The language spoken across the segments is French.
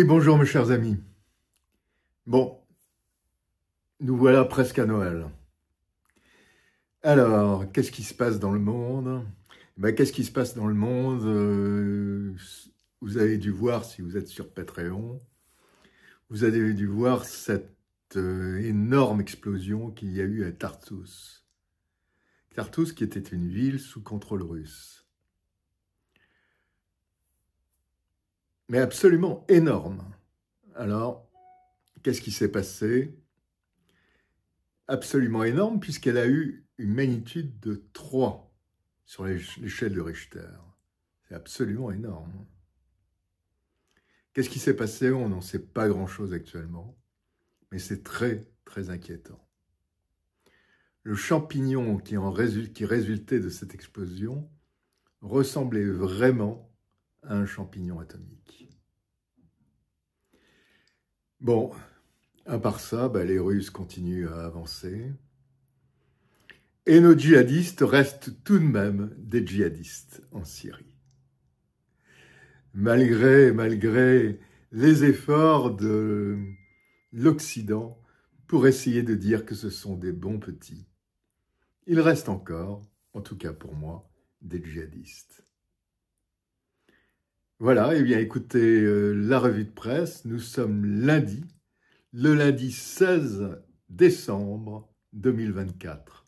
Oui, bonjour mes chers amis. Bon, nous voilà presque à Noël. Alors, qu'est-ce qui se passe dans le monde? Qu'est-ce qui se passe dans le monde? Vous avez dû voir, si vous êtes sur Patreon, vous avez dû voir cette énorme explosion qu'il y a eu à Tartous. Tartous qui était une ville sous contrôle russe. Mais absolument énorme. Alors, qu'est-ce qui s'est passé? Absolument énorme, puisqu'elle a eu une magnitude de 3 sur l'échelle de Richter. C'est absolument énorme. Qu'est-ce qui s'est passé? On n'en sait pas grand-chose actuellement, mais c'est très, très inquiétant. Le champignon qui résultait de cette explosion ressemblait vraiment à un champignon atomique. Bon, à part ça, les Russes continuent à avancer. Et nos djihadistes restent tout de même des djihadistes en Syrie. Malgré les efforts de l'Occident pour essayer de dire que ce sont des bons petits, il reste encore, en tout cas pour moi, des djihadistes. Voilà, eh bien écoutez, la revue de presse, nous sommes lundi, le lundi 16 décembre 2024.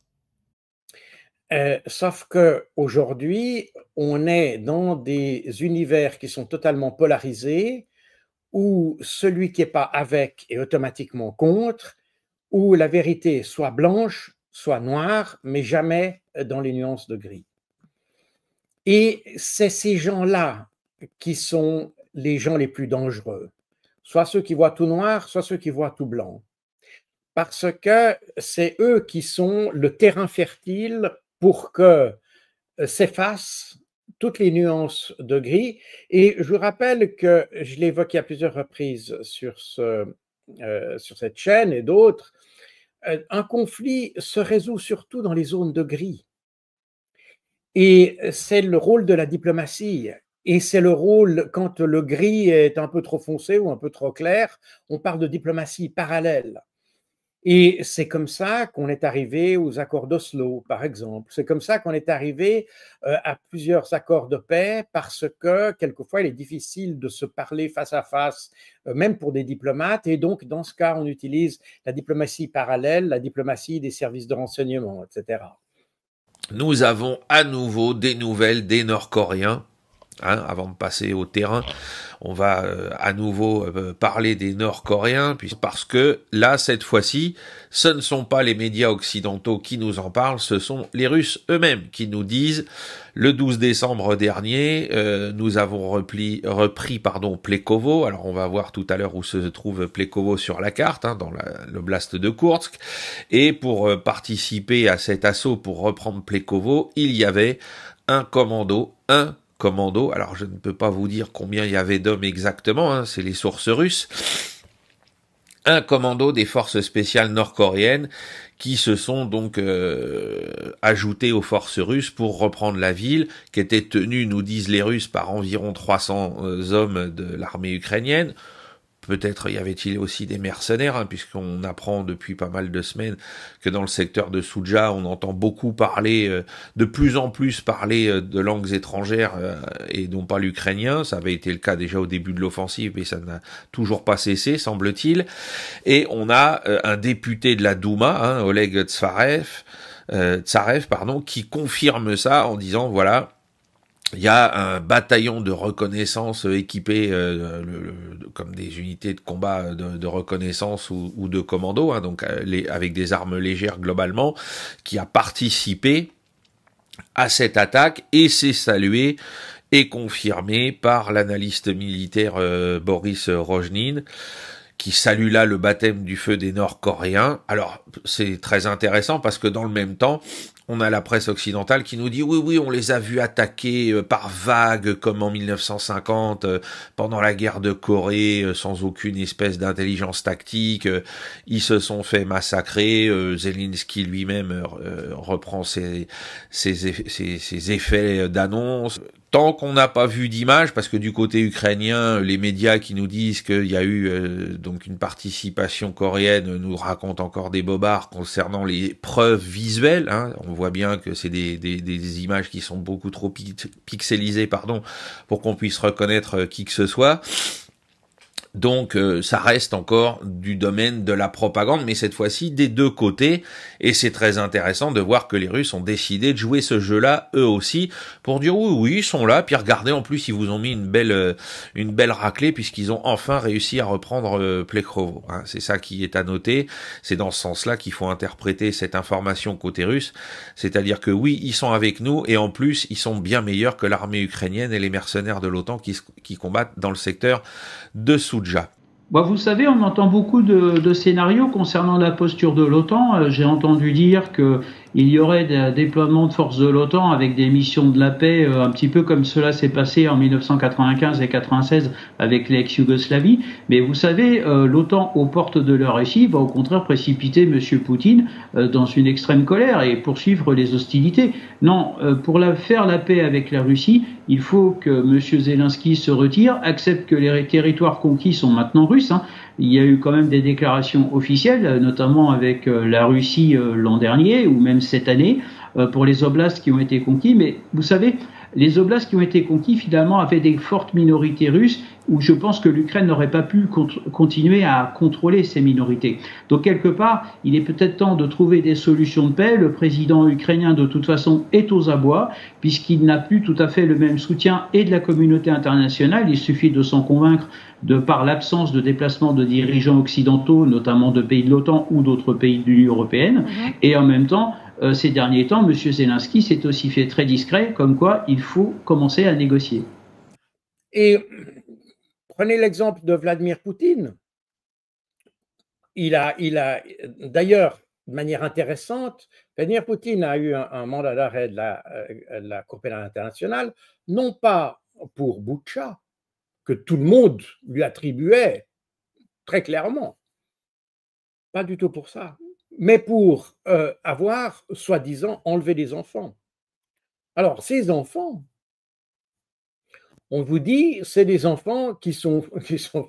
Sauf qu'aujourd'hui, on est dans des univers qui sont totalement polarisés, où celui qui n'est pas avec est automatiquement contre, où la vérité soit blanche, soit noire, mais jamais dans les nuances de gris. Et c'est ces gens-là qui sont les gens les plus dangereux, soit ceux qui voient tout noir, soit ceux qui voient tout blanc. Parce que c'est eux qui sont le terrain fertile pour que s'effacent toutes les nuances de gris. Et je vous rappelle que je l'ai évoqué à plusieurs reprises sur cette chaîne et d'autres, un conflit se résout surtout dans les zones de gris. Et c'est le rôle de la diplomatie. Et c'est le rôle, quand le gris est un peu trop foncé ou un peu trop clair, on parle de diplomatie parallèle. Et c'est comme ça qu'on est arrivé aux accords d'Oslo, par exemple. C'est comme ça qu'on est arrivé à plusieurs accords de paix, parce que quelquefois, il est difficile de se parler face à face, même pour des diplomates. Et donc, dans ce cas, on utilise la diplomatie parallèle, la diplomatie des services de renseignement, etc. Nous avons à nouveau des nouvelles des Nord-Coréens. Avant de passer au terrain, on va à nouveau parler des Nord-Coréens, parce que là, cette fois-ci, ce ne sont pas les médias occidentaux qui nous en parlent, ce sont les Russes eux-mêmes qui nous disent, le 12 décembre dernier, nous avons repris Plekhovo. Alors on va voir tout à l'heure où se trouve Plekhovo sur la carte, dans l'oblast de Koursk, et pour participer à cet assaut pour reprendre Plekhovo, il y avait un commando, alors je ne peux pas vous dire combien il y avait d'hommes exactement, c'est les sources russes, un commando des forces spéciales nord-coréennes qui se sont donc ajoutés aux forces russes pour reprendre la ville, qui était tenue, nous disent les Russes, par environ 300 hommes de l'armée ukrainienne. Peut-être y avait-il aussi des mercenaires, puisqu'on apprend depuis pas mal de semaines que dans le secteur de Souja, on entend beaucoup parler, de plus en plus parler de langues étrangères et non pas l'ukrainien. Ça avait été le cas déjà au début de l'offensive, mais ça n'a toujours pas cessé, semble-t-il. Et on a un député de la Douma, Oleg Tsarev, qui confirme ça en disant, voilà, il y a un bataillon de reconnaissance équipé comme des unités de combat de reconnaissance ou de commando, donc avec des armes légères globalement, qui a participé à cette attaque, et c'est salué et confirmé par l'analyste militaire Boris Rojnin, qui salue là le baptême du feu des Nord-Coréens. Alors, c'est très intéressant parce que dans le même temps, on a la presse occidentale qui nous dit oui, on les a vus attaquer par vagues comme en 1950, pendant la guerre de Corée, sans aucune espèce d'intelligence tactique. Ils se sont fait massacrer. Zelensky lui-même reprend ses effets d'annonce. tant qu'on n'a pas vu d'image, parce que du côté ukrainien, les médias qui nous disent qu'il y a eu donc une participation coréenne nous racontent encore des bobards concernant les preuves visuelles. Hein. On voit bien que c'est des images qui sont beaucoup trop pixelisées, pardon, pour qu'on puisse reconnaître qui que ce soit. Donc ça reste encore du domaine de la propagande, mais cette fois-ci des deux côtés, et c'est très intéressant de voir que les Russes ont décidé de jouer ce jeu-là eux aussi, pour dire oui, ils sont là, puis regardez, en plus ils vous ont mis une belle raclée, puisqu'ils ont enfin réussi à reprendre Plekhovo. Hein. C'est ça qui est à noter, c'est dans ce sens-là qu'il faut interpréter cette information côté russe, c'est-à-dire que oui, ils sont avec nous, et en plus ils sont bien meilleurs que l'armée ukrainienne et les mercenaires de l'OTAN qui combattent dans le secteur de Soudja. Bah, vous savez, on entend beaucoup de scénarios concernant la posture de l'OTAN. J'ai entendu dire qu'il y aurait des déploiements de forces de l'OTAN avec des missions de la paix, un petit peu comme cela s'est passé en 1995 et 96 avec l'ex-Yougoslavie. Mais vous savez, l'OTAN, aux portes de la Russie, va au contraire précipiter M. Poutine dans une extrême colère et poursuivre les hostilités. Non, pour faire la paix avec la Russie, il faut que M. Zelensky se retire, accepte que les territoires conquis sont maintenant russes. Hein. Il y a eu quand même des déclarations officielles, notamment avec la Russie l'an dernier ou même cette année, pour les oblasts qui ont été conquis. Mais vous savez, les oblasts qui ont été conquis finalement avaient des fortes minorités russes où je pense que l'Ukraine n'aurait pas pu continuer à contrôler ces minorités. Donc quelque part, il est peut-être temps de trouver des solutions de paix. Le président ukrainien de toute façon est aux abois puisqu'il n'a plus tout à fait le même soutien et de la communauté internationale. Il suffit de s'en convaincre de par l'absence de déplacement de dirigeants occidentaux, notamment de pays de l'OTAN ou d'autres pays de l'Union européenne. Et en même temps, ces derniers temps, M. Zelensky s'est aussi fait très discret, comme quoi il faut commencer à négocier. Et prenez l'exemple de Vladimir Poutine. Il a d'ailleurs, de manière intéressante, Vladimir Poutine a eu un mandat d'arrêt de la Cour pénale internationale, non pas pour Boutcha, que tout le monde lui attribuait très clairement, pas du tout pour ça, mais pour avoir, soi-disant, enlevé des enfants. Alors, ces enfants, on vous dit, c'est des enfants qui sont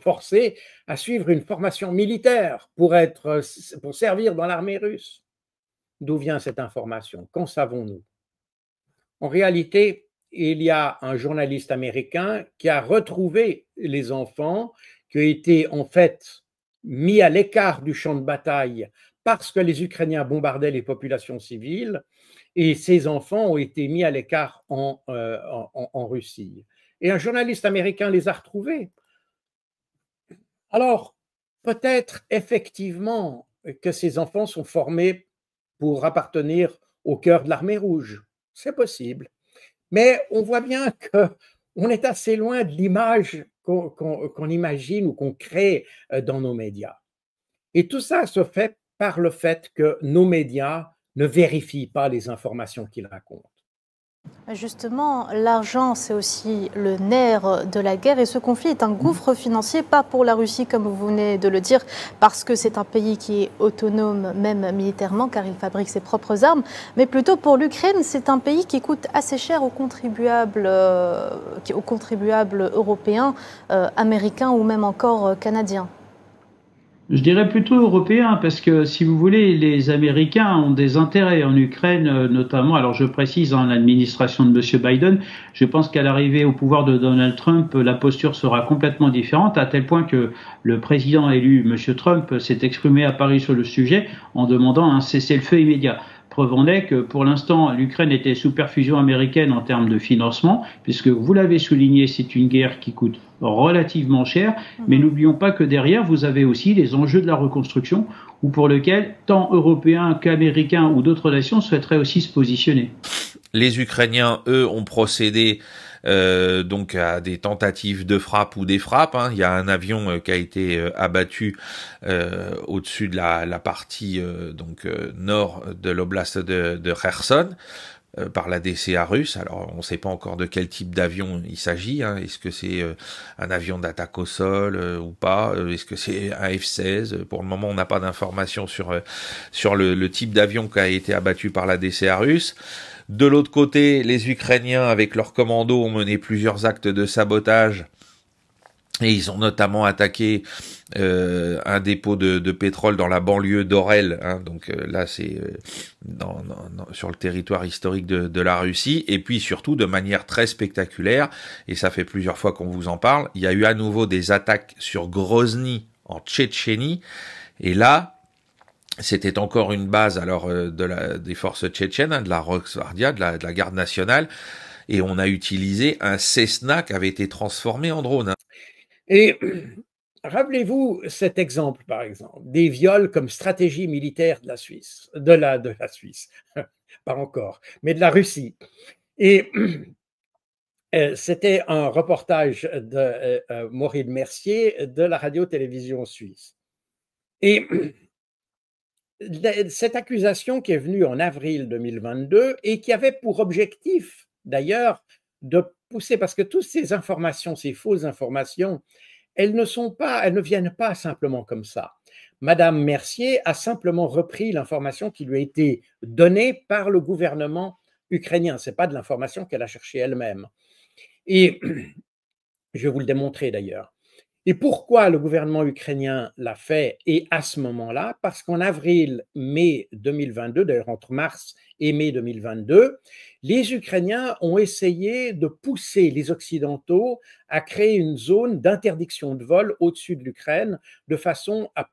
forcés à suivre une formation militaire pour servir dans l'armée russe. D'où vient cette information? Qu'en savons-nous? En réalité, il y a un journaliste américain qui a retrouvé les enfants qui ont été en fait mis à l'écart du champ de bataille parce que les Ukrainiens bombardaient les populations civiles, et ces enfants ont été mis à l'écart en Russie. Et un journaliste américain les a retrouvés. Alors, peut-être effectivement que ces enfants sont formés pour appartenir au cœur de l'armée rouge. C'est possible. Mais on voit bien qu'on est assez loin de l'image qu'on imagine ou qu'on crée dans nos médias. Et tout ça se fait par le fait que nos médias ne vérifient pas les informations qu'ils racontent. Justement, l'argent, c'est aussi le nerf de la guerre et ce conflit est un gouffre financier, pas pour la Russie comme vous venez de le dire, parce que c'est un pays qui est autonome même militairement car il fabrique ses propres armes, mais plutôt pour l'Ukraine, c'est un pays qui coûte assez cher aux contribuables européens, américains ou même encore canadiens. Je dirais plutôt européen, parce que si vous voulez, les Américains ont des intérêts en Ukraine, notamment, alors je précise, en l'administration de M. Biden, je pense qu'à l'arrivée au pouvoir de Donald Trump, la posture sera complètement différente, à tel point que le président élu, M. Trump, s'est exprimé à Paris sur le sujet en demandant un cessez-le-feu immédiat. Preuve en est que pour l'instant, l'Ukraine était sous perfusion américaine en termes de financement, puisque vous l'avez souligné, c'est une guerre qui coûte relativement cher, mais n'oublions pas que derrière, vous avez aussi les enjeux de la reconstruction, ou pour lequel tant Européens qu'Américains ou d'autres nations souhaiteraient aussi se positionner. Les Ukrainiens, eux, ont procédé donc à des tentatives de frappe ou des frappes. Hein. Il y a un avion qui a été abattu au-dessus de la partie nord de l'oblast de Kherson par la DCA russe. Alors on ne sait pas encore de quel type d'avion il s'agit. Hein. Est-ce que c'est un avion d'attaque au sol ou pas? Est-ce que c'est un F-16? Pour le moment, on n'a pas d'informations sur le type d'avion qui a été abattu par la DCA russe. De l'autre côté, les Ukrainiens, avec leurs commandos, ont mené plusieurs actes de sabotage. Et ils ont notamment attaqué un dépôt de pétrole dans la banlieue d'Orel, hein, donc là c'est sur le territoire historique de la Russie, et puis surtout de manière très spectaculaire, et ça fait plusieurs fois qu'on vous en parle, il y a eu à nouveau des attaques sur Grozny en Tchétchénie, et là c'était encore une base alors des forces tchétchènes, hein, de la Roxvardia, de la garde nationale, et on a utilisé un Cessna qui avait été transformé en drone. Hein. Et rappelez-vous cet exemple, par exemple, des viols comme stratégie militaire de la Suisse, de la Suisse, pas encore, mais de la Russie. Et c'était un reportage de Maureen Mercier de la radio-télévision suisse. Et cette accusation qui est venue en avril 2022 et qui avait pour objectif, d'ailleurs, de pousser, parce que toutes ces informations, ces fausses informations, elles ne viennent pas simplement comme ça. Madame Mercier a simplement repris l'information qui lui a été donnée par le gouvernement ukrainien. Ce n'est pas de l'information qu'elle a cherchée elle-même. Et je vais vous le démontrer d'ailleurs. Et pourquoi le gouvernement ukrainien l'a fait et à ce moment-là? Parce qu'en avril-mai 2022, d'ailleurs entre mars et mai 2022, les Ukrainiens ont essayé de pousser les Occidentaux à créer une zone d'interdiction de vol au-dessus de l'Ukraine, de façon à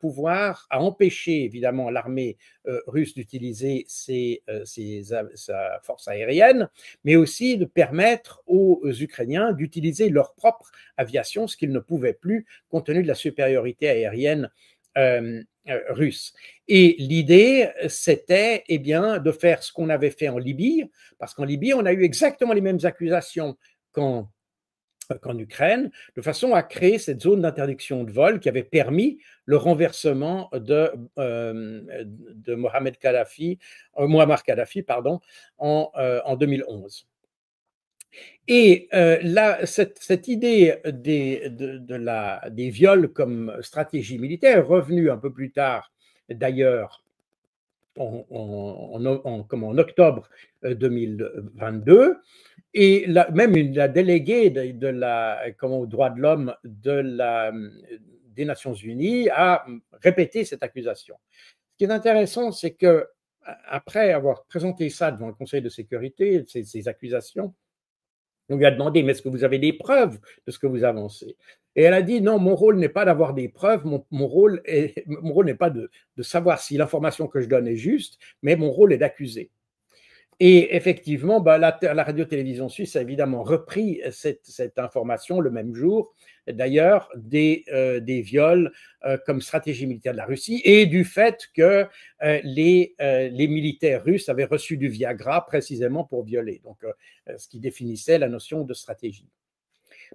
empêcher évidemment l'armée russe d'utiliser sa force aérienne, mais aussi de permettre aux Ukrainiens d'utiliser leur propre aviation, ce qu'ils ne pouvaient plus compte tenu de la supériorité aérienne russe. Et l'idée, c'était de faire ce qu'on avait fait en Libye, parce qu'en Libye, on a eu exactement les mêmes accusations qu'en Ukraine, de façon à créer cette zone d'interdiction de vol qui avait permis le renversement de Muammar Kadhafi en 2011. Et cette idée des viols comme stratégie militaire est revenue un peu plus tard, d'ailleurs, en octobre 2022, et même la déléguée aux droits de l'homme des Nations Unies a répété cette accusation. Ce qui est intéressant, c'est que après avoir présenté ça devant le Conseil de sécurité, ces accusations, on lui a demandé, mais est-ce que vous avez des preuves de ce que vous avancez? Et elle a dit, non, mon rôle n'est pas d'avoir des preuves, mon rôle n'est pas de savoir si l'information que je donne est juste, mais mon rôle est d'accuser. Et effectivement, la radio-télévision suisse a évidemment repris cette information le même jour, d'ailleurs, des viols comme stratégie militaire de la Russie et du fait que les militaires russes avaient reçu du Viagra précisément pour violer, donc ce qui définissait la notion de stratégie.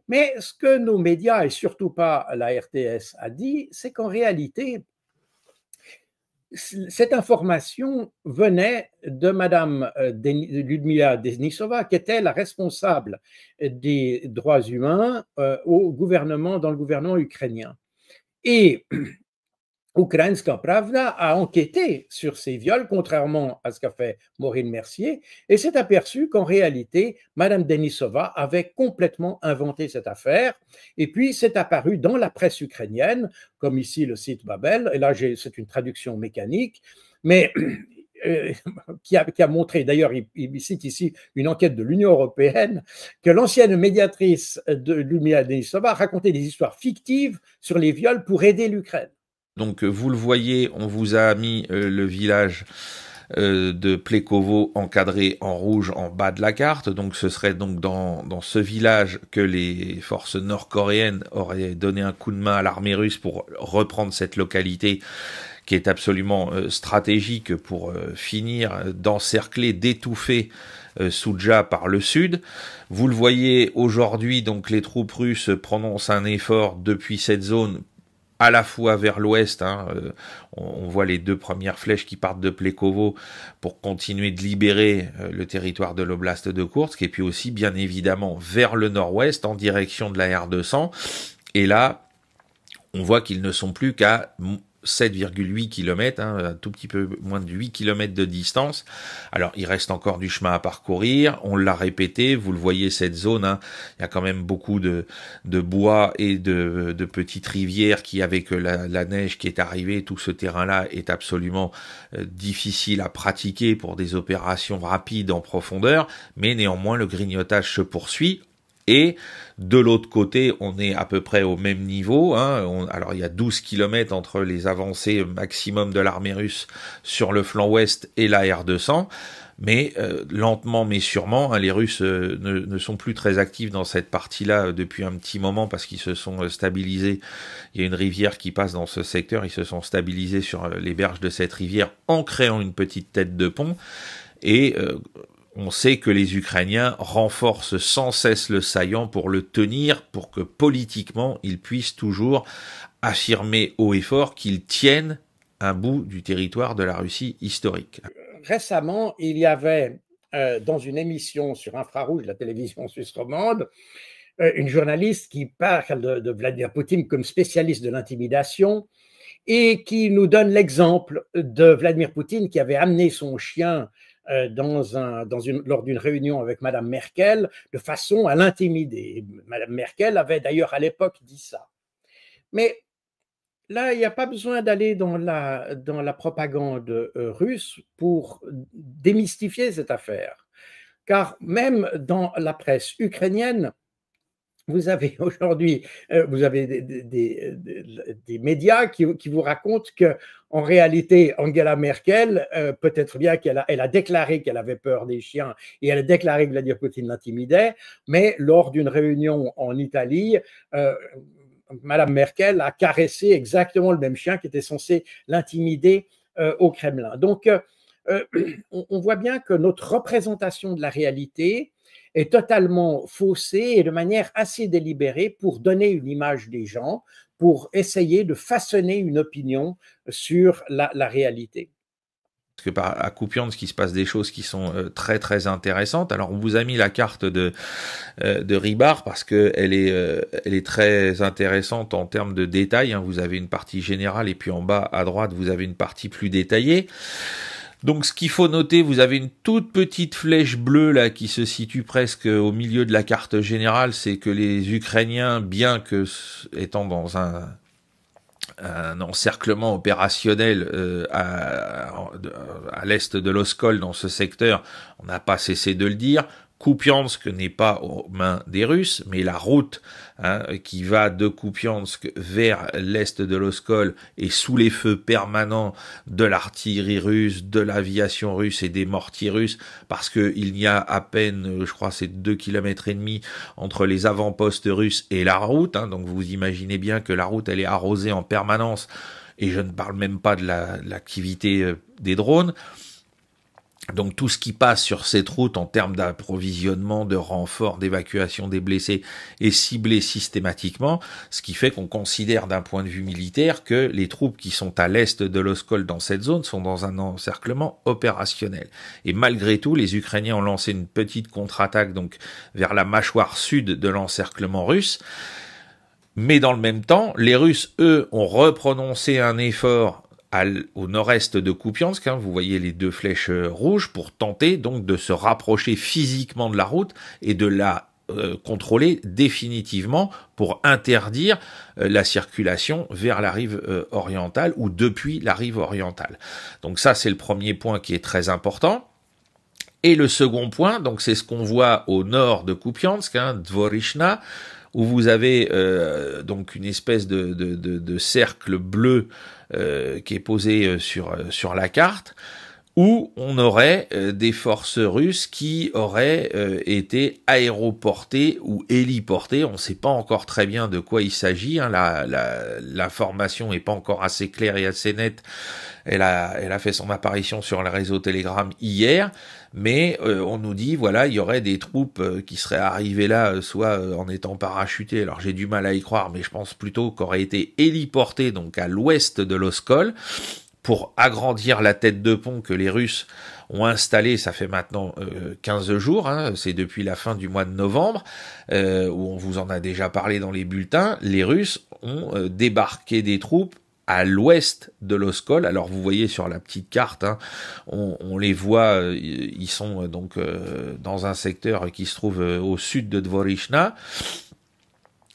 Mais ce que nos médias, et surtout pas la RTS, a dit, c'est qu'en réalité, cette information venait de Madame Lyudmila Denisova, qui était la responsable des droits humains dans le gouvernement ukrainien. Et Ukrainska Pravda a enquêté sur ces viols, contrairement à ce qu'a fait Maureen Mercier, et s'est aperçu qu'en réalité, Madame Denisova avait complètement inventé cette affaire. Et puis, c'est apparu dans la presse ukrainienne, comme ici le site Babel, et là, c'est une traduction mécanique, mais qui a montré, d'ailleurs, il cite ici une enquête de l'Union européenne, que l'ancienne médiatrice de Lyudmila Denisova racontait des histoires fictives sur les viols pour aider l'Ukraine. Donc vous le voyez, on vous a mis le village de Plekovo encadré en rouge en bas de la carte. Donc ce serait donc dans ce village que les forces nord-coréennes auraient donné un coup de main à l'armée russe pour reprendre cette localité qui est absolument stratégique pour finir d'encercler, d'étouffer Soudja par le sud. Vous le voyez aujourd'hui, donc les troupes russes prononcent un effort depuis cette zone à la fois vers l'ouest, on voit les deux premières flèches qui partent de Plekovo pour continuer de libérer le territoire de l'oblast de Koursk, et puis aussi bien évidemment vers le nord-ouest en direction de la R200. Et là, on voit qu'ils ne sont plus qu'à 7,8 km, un tout petit peu moins de 8 km de distance. Alors, il reste encore du chemin à parcourir, on l'a répété, vous le voyez, cette zone, il y a quand même beaucoup de bois et de petites rivières qui, avec la neige qui est arrivée, tout ce terrain-là est absolument difficile à pratiquer pour des opérations rapides en profondeur, mais néanmoins, le grignotage se poursuit. Et de l'autre côté, on est à peu près au même niveau. Alors, il y a 12 km entre les avancées maximum de l'armée russe sur le flanc ouest et la R200. Mais lentement mais sûrement, les Russes ne sont plus très actifs dans cette partie-là depuis un petit moment parce qu'ils se sont stabilisés. Il y a une rivière qui passe dans ce secteur. Ils se sont stabilisés sur les berges de cette rivière en créant une petite tête de pont. Et on sait que les Ukrainiens renforcent sans cesse le saillant pour le tenir, pour que politiquement, ils puissent toujours affirmer haut et fort qu'ils tiennent un bout du territoire de la Russie historique. Récemment, il y avait dans une émission sur Infrarouge, la télévision suisse romande, une journaliste qui parle de Vladimir Poutine comme spécialiste de l'intimidation et qui nous donne l'exemple de Vladimir Poutine qui avait amené son chien lors d'une réunion avec Madame Merkel, de façon à l'intimider. Madame Merkel avait d'ailleurs à l'époque dit ça. Mais là, il n'y a pas besoin d'aller dans la propagande russe pour démystifier cette affaire. Car même dans la presse ukrainienne, vous avez aujourd'hui des médias qui vous racontent qu'en réalité, Angela Merkel, peut-être bien qu'elle a déclaré qu'elle avait peur des chiens et elle a déclaré que Vladimir Poutine l'intimidait, mais lors d'une réunion en Italie, Madame Merkel a caressé exactement le même chien qui était censé l'intimider au Kremlin. Donc, on voit bien que notre représentation de la réalité est totalement faussée et de manière assez délibérée pour donner une image des gens, pour essayer de façonner une opinion sur la réalité. Parce que à Kupiansk, il se passe des choses qui sont très très intéressantes. Alors on vous a mis la carte de Rybar parce que elle est très intéressante en termes de détails. Vous avez une partie générale et puis en bas à droite vous avez une partie plus détaillée. Donc ce qu'il faut noter, vous avez une toute petite flèche bleue là qui se situe presque au milieu de la carte générale, c'est que les Ukrainiens, bien que étant dans un encerclement opérationnel à l'est de l'Oskol dans ce secteur, on n'a pas cessé de le dire. Kupiansk n'est pas aux mains des Russes, mais la route qui va de Kupiansk vers l'est de l'Oskol est sous les feux permanents de l'artillerie russe, de l'aviation russe et des mortiers russes, parce que il y a à peine, je crois, c'est 2,5 km entre les avant-postes russes et la route. Donc vous imaginez bien que la route, elle est arrosée en permanence, et je ne parle même pas de l'activité des drones. Donc tout ce qui passe sur cette route en termes d'approvisionnement, de renfort, d'évacuation des blessés est ciblé systématiquement, ce qui fait qu'on considère d'un point de vue militaire que les troupes qui sont à l'est de l'Oskol dans cette zone sont dans un encerclement opérationnel. Et malgré tout, les Ukrainiens ont lancé une petite contre-attaque donc vers la mâchoire sud de l'encerclement russe. Mais dans le même temps, les Russes, eux, ont reprononcé un effort au nord-est de Kupiansk, vous voyez les deux flèches rouges, pour tenter donc de se rapprocher physiquement de la route et de la contrôler définitivement pour interdire la circulation vers la rive orientale ou depuis la rive orientale. Donc ça, c'est le premier point qui est très important. Et le second point, donc c'est ce qu'on voit au nord de Kupiansk, Dvorishna, où vous avez donc une espèce de cercle bleu qui est posé sur la carte, où on aurait des forces russes qui auraient été aéroportées ou héliportées. On ne sait pas encore très bien de quoi il s'agit. L'information n'est pas encore assez claire et assez nette. Elle a fait son apparition sur le réseau Telegram hier, mais on nous dit, voilà, il y aurait des troupes qui seraient arrivées là, soit en étant parachutées, alors j'ai du mal à y croire, mais je pense plutôt qu'auraient été héliportées donc à l'ouest de l'Oskol, pour agrandir la tête de pont que les Russes ont installée, ça fait maintenant 15 jours, c'est depuis la fin du mois de novembre, où on vous en a déjà parlé dans les bulletins. Les Russes ont débarqué des troupes à l'ouest de l'Oskol. Alors vous voyez sur la petite carte, hein, on les voit, ils sont donc dans un secteur qui se trouve au sud de Dvorichna.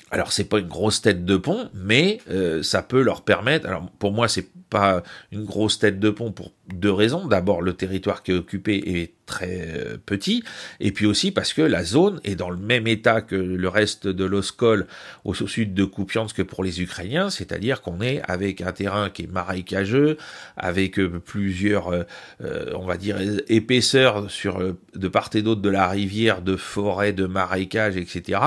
Alors c'est pas une grosse tête de pont, mais ça peut leur permettre. Alors pour moi c'est pas une grosse tête de pont pour deux raisons. D'abord le territoire qui est occupé est très petit, et puis aussi parce que la zone est dans le même état que le reste de l'Oskol au sud de Kupiansk pour les Ukrainiens, c'est-à-dire qu'on est avec un terrain qui est marécageux, avec plusieurs, on va dire, épaisseurs de part et d'autre de la rivière, de forêts, de marécages, etc.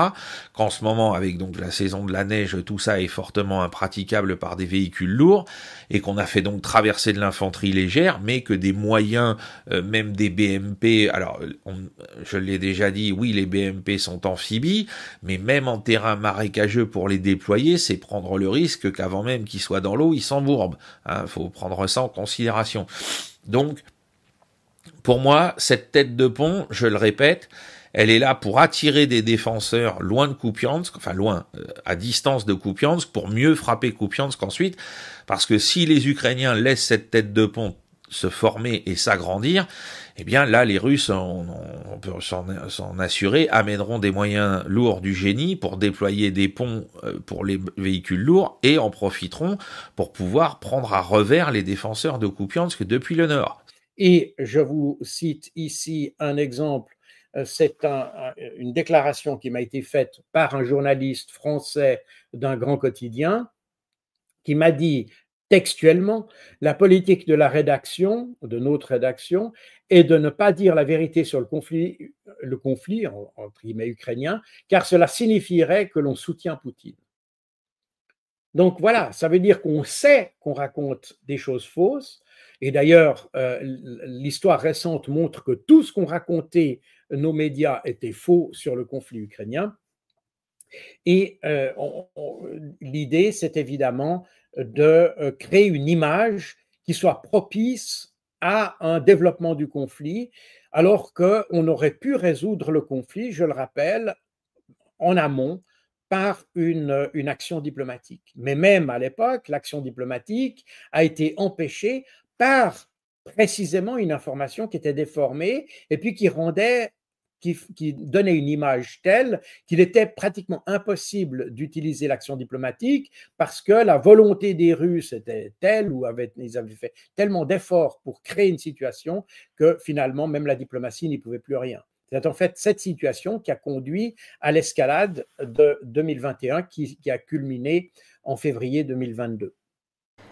Qu'en ce moment, avec donc la saison de la neige, tout ça est fortement impraticable par des véhicules lourds, et qu'on a fait donc traverser de l'infanterie légère, mais que des moyens, même des BMP, alors je l'ai déjà dit, oui les BMP sont amphibies, mais même en terrain marécageux pour les déployer, c'est prendre le risque qu'avant même qu'ils soient dans l'eau, ils s'embourbent. Faut prendre ça en considération. Donc, pour moi, cette tête de pont, je le répète, elle est là pour attirer des défenseurs loin de Kupiansk, enfin loin, à distance de Kupiansk, pour mieux frapper Kupiansk ensuite, parce que si les Ukrainiens laissent cette tête de pont se former et s'agrandir, eh bien là les Russes, on peut s'en assurer, amèneront des moyens lourds du génie pour déployer des ponts pour les véhicules lourds, et en profiteront pour pouvoir prendre à revers les défenseurs de Kupiansk depuis le nord. Et je vous cite ici un exemple. C'est une déclaration qui m'a été faite par un journaliste français d'un grand quotidien qui m'a dit textuellement: la politique de la rédaction, de notre rédaction, est de ne pas dire la vérité sur le conflit entre guillemets ukrainien, car cela signifierait que l'on soutient Poutine. Donc voilà, ça veut dire qu'on sait qu'on raconte des choses fausses. Et d'ailleurs, l'histoire récente montre que tout ce qu'ont raconté nos médias était faux sur le conflit ukrainien. Et l'idée, c'est évidemment de créer une image qui soit propice à un développement du conflit, alors qu'on aurait pu résoudre le conflit, je le rappelle, en amont, par une action diplomatique. Mais même à l'époque, l'action diplomatique a été empêchée par précisément une information qui était déformée et puis qui donnait une image telle qu'il était pratiquement impossible d'utiliser l'action diplomatique parce que la volonté des Russes était telle, ou ils avaient fait tellement d'efforts pour créer une situation que finalement même la diplomatie n'y pouvait plus rien. C'est en fait cette situation qui a conduit à l'escalade de 2021 qui a culminé en février 2022.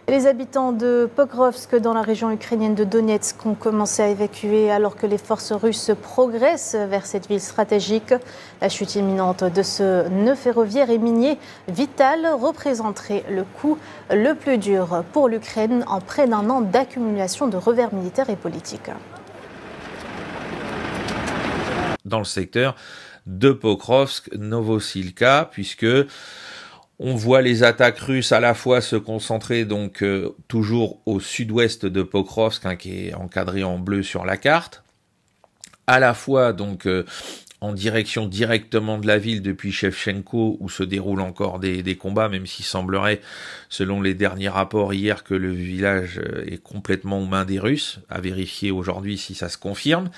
Les habitants de Pokrovsk, dans la région ukrainienne de Donetsk, ont commencé à évacuer alors que les forces russes progressent vers cette ville stratégique. La chute imminente de ce nœud ferroviaire et minier vital représenterait le coup le plus dur pour l'Ukraine en près d'un an d'accumulation de revers militaires et politiques. Dans le secteur de Pokrovsk, Novosilka, puisque on voit les attaques russes à la fois se concentrer donc toujours au sud-ouest de Pokrovsk, qui est encadré en bleu sur la carte, à la fois donc en direction directement de la ville depuis Shevchenko, où se déroulent encore des combats, même s'il semblerait, selon les derniers rapports hier, que le village est complètement aux mains des Russes, à vérifier aujourd'hui si ça se confirme.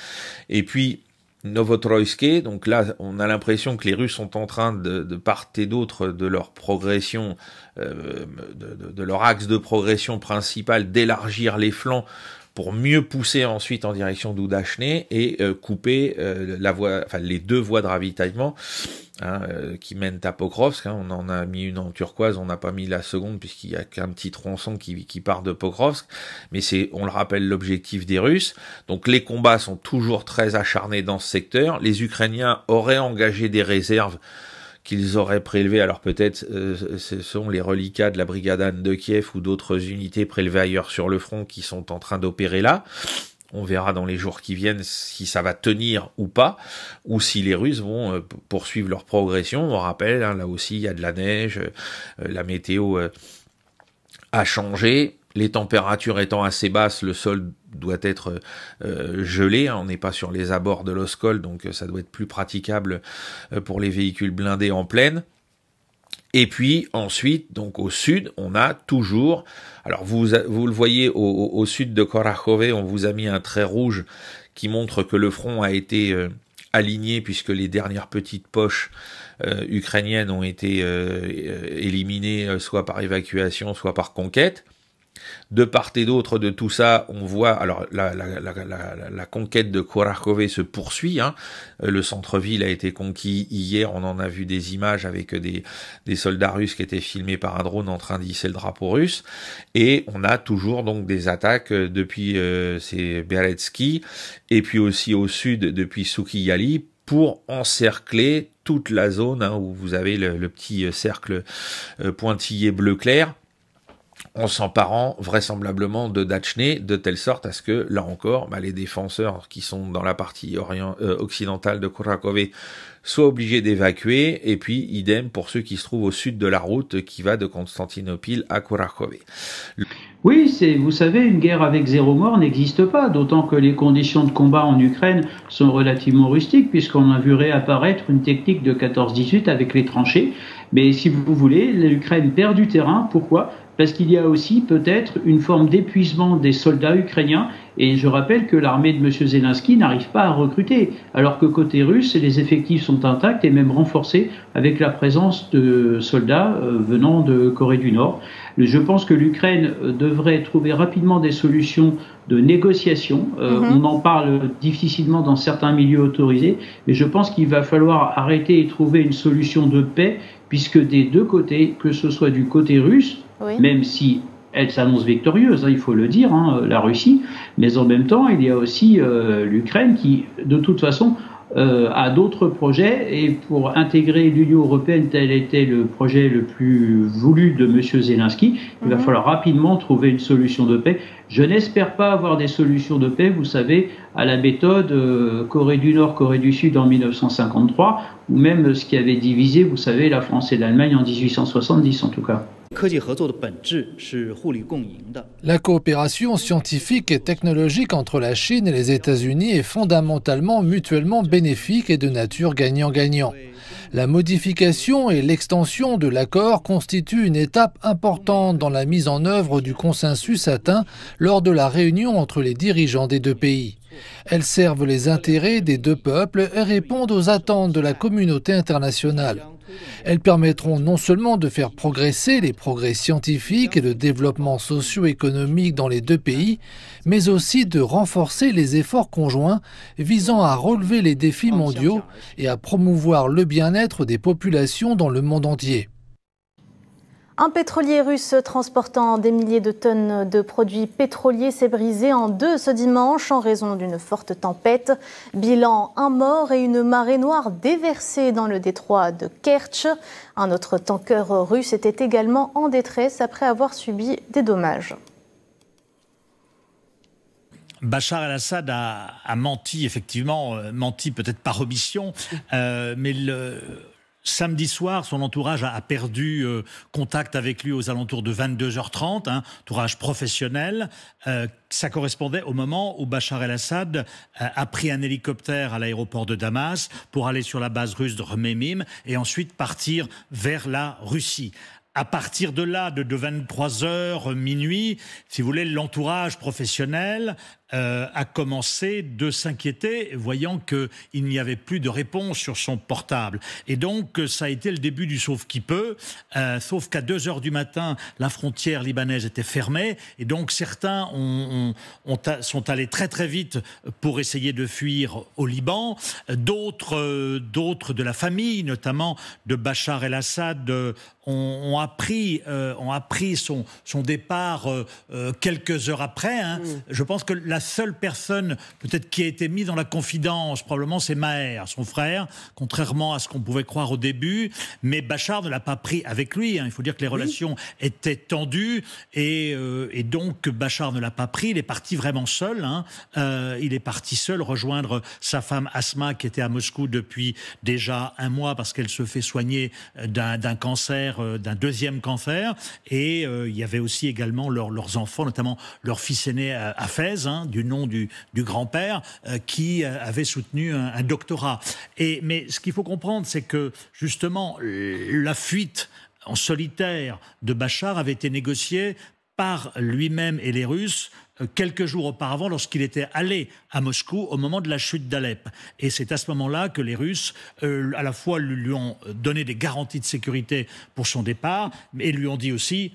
Et puis Novotroïske, donc là on a l'impression que les Russes sont en train de part et d'autre de leur progression, de leur axe de progression principal, d'élargir les flancs pour mieux pousser ensuite en direction d'Oudachne et couper les deux voies de ravitaillement qui mènent à Pokrovsk. On en a mis une en turquoise, on n'a pas mis la seconde puisqu'il y a qu'un petit tronçon qui part de Pokrovsk, mais c'est, on le rappelle, l'objectif des Russes. Donc les combats sont toujours très acharnés dans ce secteur. Les Ukrainiens auraient engagé des réserves qu'ils auraient prélevées, alors peut-être ce sont les reliquats de la brigade Anne de Kiev ou d'autres unités prélevées ailleurs sur le front qui sont en train d'opérer là. On verra dans les jours qui viennent si ça va tenir ou pas, ou si les Russes vont poursuivre leur progression. On rappelle, là aussi, il y a de la neige, la météo a changé. Les températures étant assez basses, le sol doit être gelé. On n'est pas sur les abords de l'Oskol, donc ça doit être plus praticable pour les véhicules blindés en plaine. Et puis ensuite, donc au sud, on a toujours, alors vous le voyez au sud de Kurakhove, on vous a mis un trait rouge qui montre que le front a été aligné puisque les dernières petites poches ukrainiennes ont été éliminées soit par évacuation, soit par conquête. De part et d'autre de tout ça, on voit, alors la conquête de Kurakhove se poursuit, hein. Le centre-ville a été conquis hier, on en a vu des images avec des soldats russes qui étaient filmés par un drone en train d'hisser le drapeau russe, et on a toujours donc des attaques depuis c'est Berezki, et puis aussi au sud depuis Soukiyali, pour encercler toute la zone, hein, où vous avez le petit cercle pointillé bleu clair, en s'emparant vraisemblablement de Dachne, de telle sorte à ce que, là encore, les défenseurs qui sont dans la partie occidentale de Kurakhove soient obligés d'évacuer, et puis idem pour ceux qui se trouvent au sud de la route qui va de Constantinople à Kurakhove. Oui, vous savez, une guerre avec 0 mort n'existe pas, d'autant que les conditions de combat en Ukraine sont relativement rustiques, puisqu'on a vu réapparaître une technique de 14-18 avec les tranchées. Mais si vous voulez, l'Ukraine perd du terrain. Pourquoi ? Parce qu'il y a aussi peut-être une forme d'épuisement des soldats ukrainiens. Et je rappelle que l'armée de M. Zelensky n'arrive pas à recruter, alors que côté russe, les effectifs sont intacts et même renforcés avec la présence de soldats venant de Corée du Nord. Je pense que l'Ukraine devrait trouver rapidement des solutions de négociation. On en parle difficilement dans certains milieux autorisés, mais je pense qu'il va falloir arrêter et trouver une solution de paix, puisque des deux côtés, que ce soit du côté russe, même si elle s'annonce victorieuse, il faut le dire, la Russie, mais en même temps, il y a aussi l'Ukraine qui, de toute façon, a d'autres projets, et pour intégrer l'Union européenne, tel était le projet le plus voulu de M. Zelensky, il va falloir rapidement trouver une solution de paix. Je n'espère pas avoir des solutions de paix, vous savez, à la méthode Corée du Nord, Corée du Sud en 1953, ou même ce qui avait divisé, vous savez, la France et l'Allemagne en 1870 en tout cas. La coopération scientifique et technologique entre la Chine et les États-Unis est fondamentalement mutuellement bénéfique et de nature gagnant-gagnant. La modification et l'extension de l'accord constituent une étape importante dans la mise en œuvre du consensus atteint lors de la réunion entre les dirigeants des deux pays. Elles servent les intérêts des deux peuples et répondent aux attentes de la communauté internationale. Elles permettront non seulement de faire progresser les progrès scientifiques et le développement socio-économique dans les deux pays, mais aussi de renforcer les efforts conjoints visant à relever les défis mondiaux et à promouvoir le bien-être des populations dans le monde entier. Un pétrolier russe transportant des milliers de tonnes de produits pétroliers s'est brisé en deux ce dimanche en raison d'une forte tempête. Bilan, un mort et une marée noire déversée dans le détroit de Kertch. Un autre tanker russe était également en détresse après avoir subi des dommages. Bachar el-Assad a menti, effectivement, menti peut-être par omission, mais samedi soir, son entourage a perdu contact avec lui aux alentours de 22h30, entourage professionnel. Ça correspondait au moment où Bachar el-Assad a pris un hélicoptère à l'aéroport de Damas pour aller sur la base russe de Khmeimim et ensuite partir vers la Russie. À partir de là, de 23h, minuit, si vous voulez, l'entourage professionnel a commencé de s'inquiéter, voyant qu'il n'y avait plus de réponse sur son portable. Et donc, ça a été le début du sauve-qui-peut, sauf qu'à 2h du matin, la frontière libanaise était fermée, et donc certains sont allés très très vite pour essayer de fuir au Liban. D'autres de la famille, notamment de Bachar el-Assad, ont appris son départ quelques heures après. Je pense que la seule personne peut-être qui a été mise dans la confidence, probablement, c'est Maher, son frère, contrairement à ce qu'on pouvait croire au début. Mais Bachar ne l'a pas pris avec lui. Il faut dire que les relations étaient tendues et donc Bachar ne l'a pas pris. Il est parti vraiment seul. Il est parti seul rejoindre sa femme Asma qui était à Moscou depuis déjà 1 mois parce qu'elle se fait soigner d'un cancer, d'un deuxième cancer. Et il y avait aussi également leurs enfants, notamment leur fils aîné Hafez, du nom du grand-père, qui avait soutenu un doctorat. Mais ce qu'il faut comprendre, c'est que justement, la fuite en solitaire de Bachar avait été négocié par lui-même et les Russes quelques jours auparavant lorsqu'il était allé à Moscou au moment de la chute d'Alep. Et c'est à ce moment-là que les Russes à la fois lui ont donné des garanties de sécurité pour son départ et lui ont dit aussi: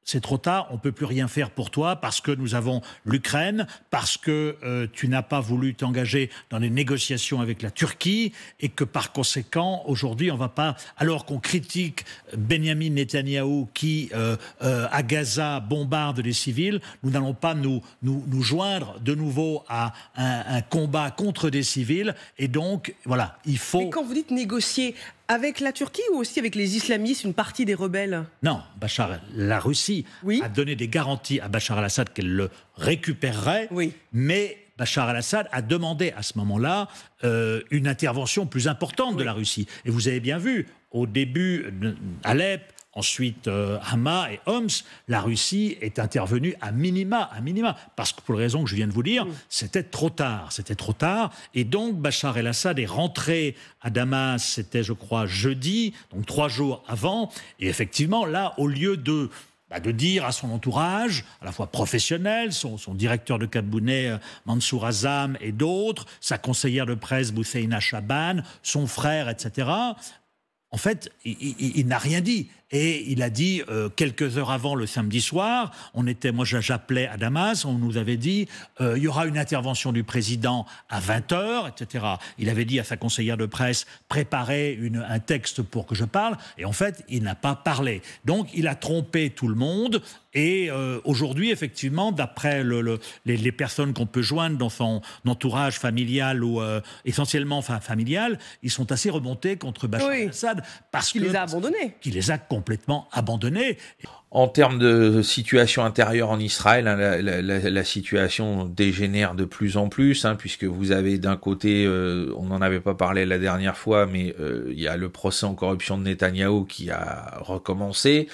c'est trop tard, on ne peut plus rien faire pour toi parce que nous avons l'Ukraine, parce que tu n'as pas voulu t'engager dans les négociations avec la Turquie et que par conséquent, aujourd'hui, on ne va pas, alors qu'on critique Benyamin Netanyahou qui, à Gaza, bombarde les civils, nous n'allons pas nous joindre de nouveau à un combat contre des civils. Et donc, voilà, il faut... Mais quand vous dites négocier, avec la Turquie ou aussi avec les islamistes, une partie des rebelles? Non, la Russie a donné des garanties à Bachar al-Assad qu'elle le récupérerait, mais Bachar al-Assad a demandé à ce moment-là une intervention plus importante de la Russie. Et vous avez bien vu, au début, Alep, ensuite Hama et Homs, la Russie est intervenue à minima, parce que pour les raisons que je viens de vous dire, c'était trop tard. Et donc Bachar el-Assad est rentré à Damas, c'était je crois jeudi, donc 3 jours avant, et effectivement là, au lieu de dire à son entourage, à la fois professionnel, son directeur de cabinet Mansour Azam et d'autres, sa conseillère de presse Bousseina Chaban, son frère, etc., en fait, il n'a rien dit. Et il a dit, quelques heures avant, le samedi soir, moi j'appelais à Damas, on nous avait dit, il y aura une intervention du président à 20h, etc. Il avait dit à sa conseillère de presse, préparez un texte pour que je parle, et en fait, il n'a pas parlé. Donc, il a trompé tout le monde, et aujourd'hui, effectivement, d'après les personnes qu'on peut joindre dans son entourage familial ou essentiellement familial, ils sont assez remontés contre Bachar el-Assad, parce qu'il les a abandonnés. Qu'il les a complètement abandonnés. En termes de situation intérieure en Israël, hein, la situation dégénère de plus en plus, hein, puisque vous avez d'un côté, on n'en avait pas parlé la dernière fois, mais il y a le procès en corruption de Netanyahou qui a recommencé.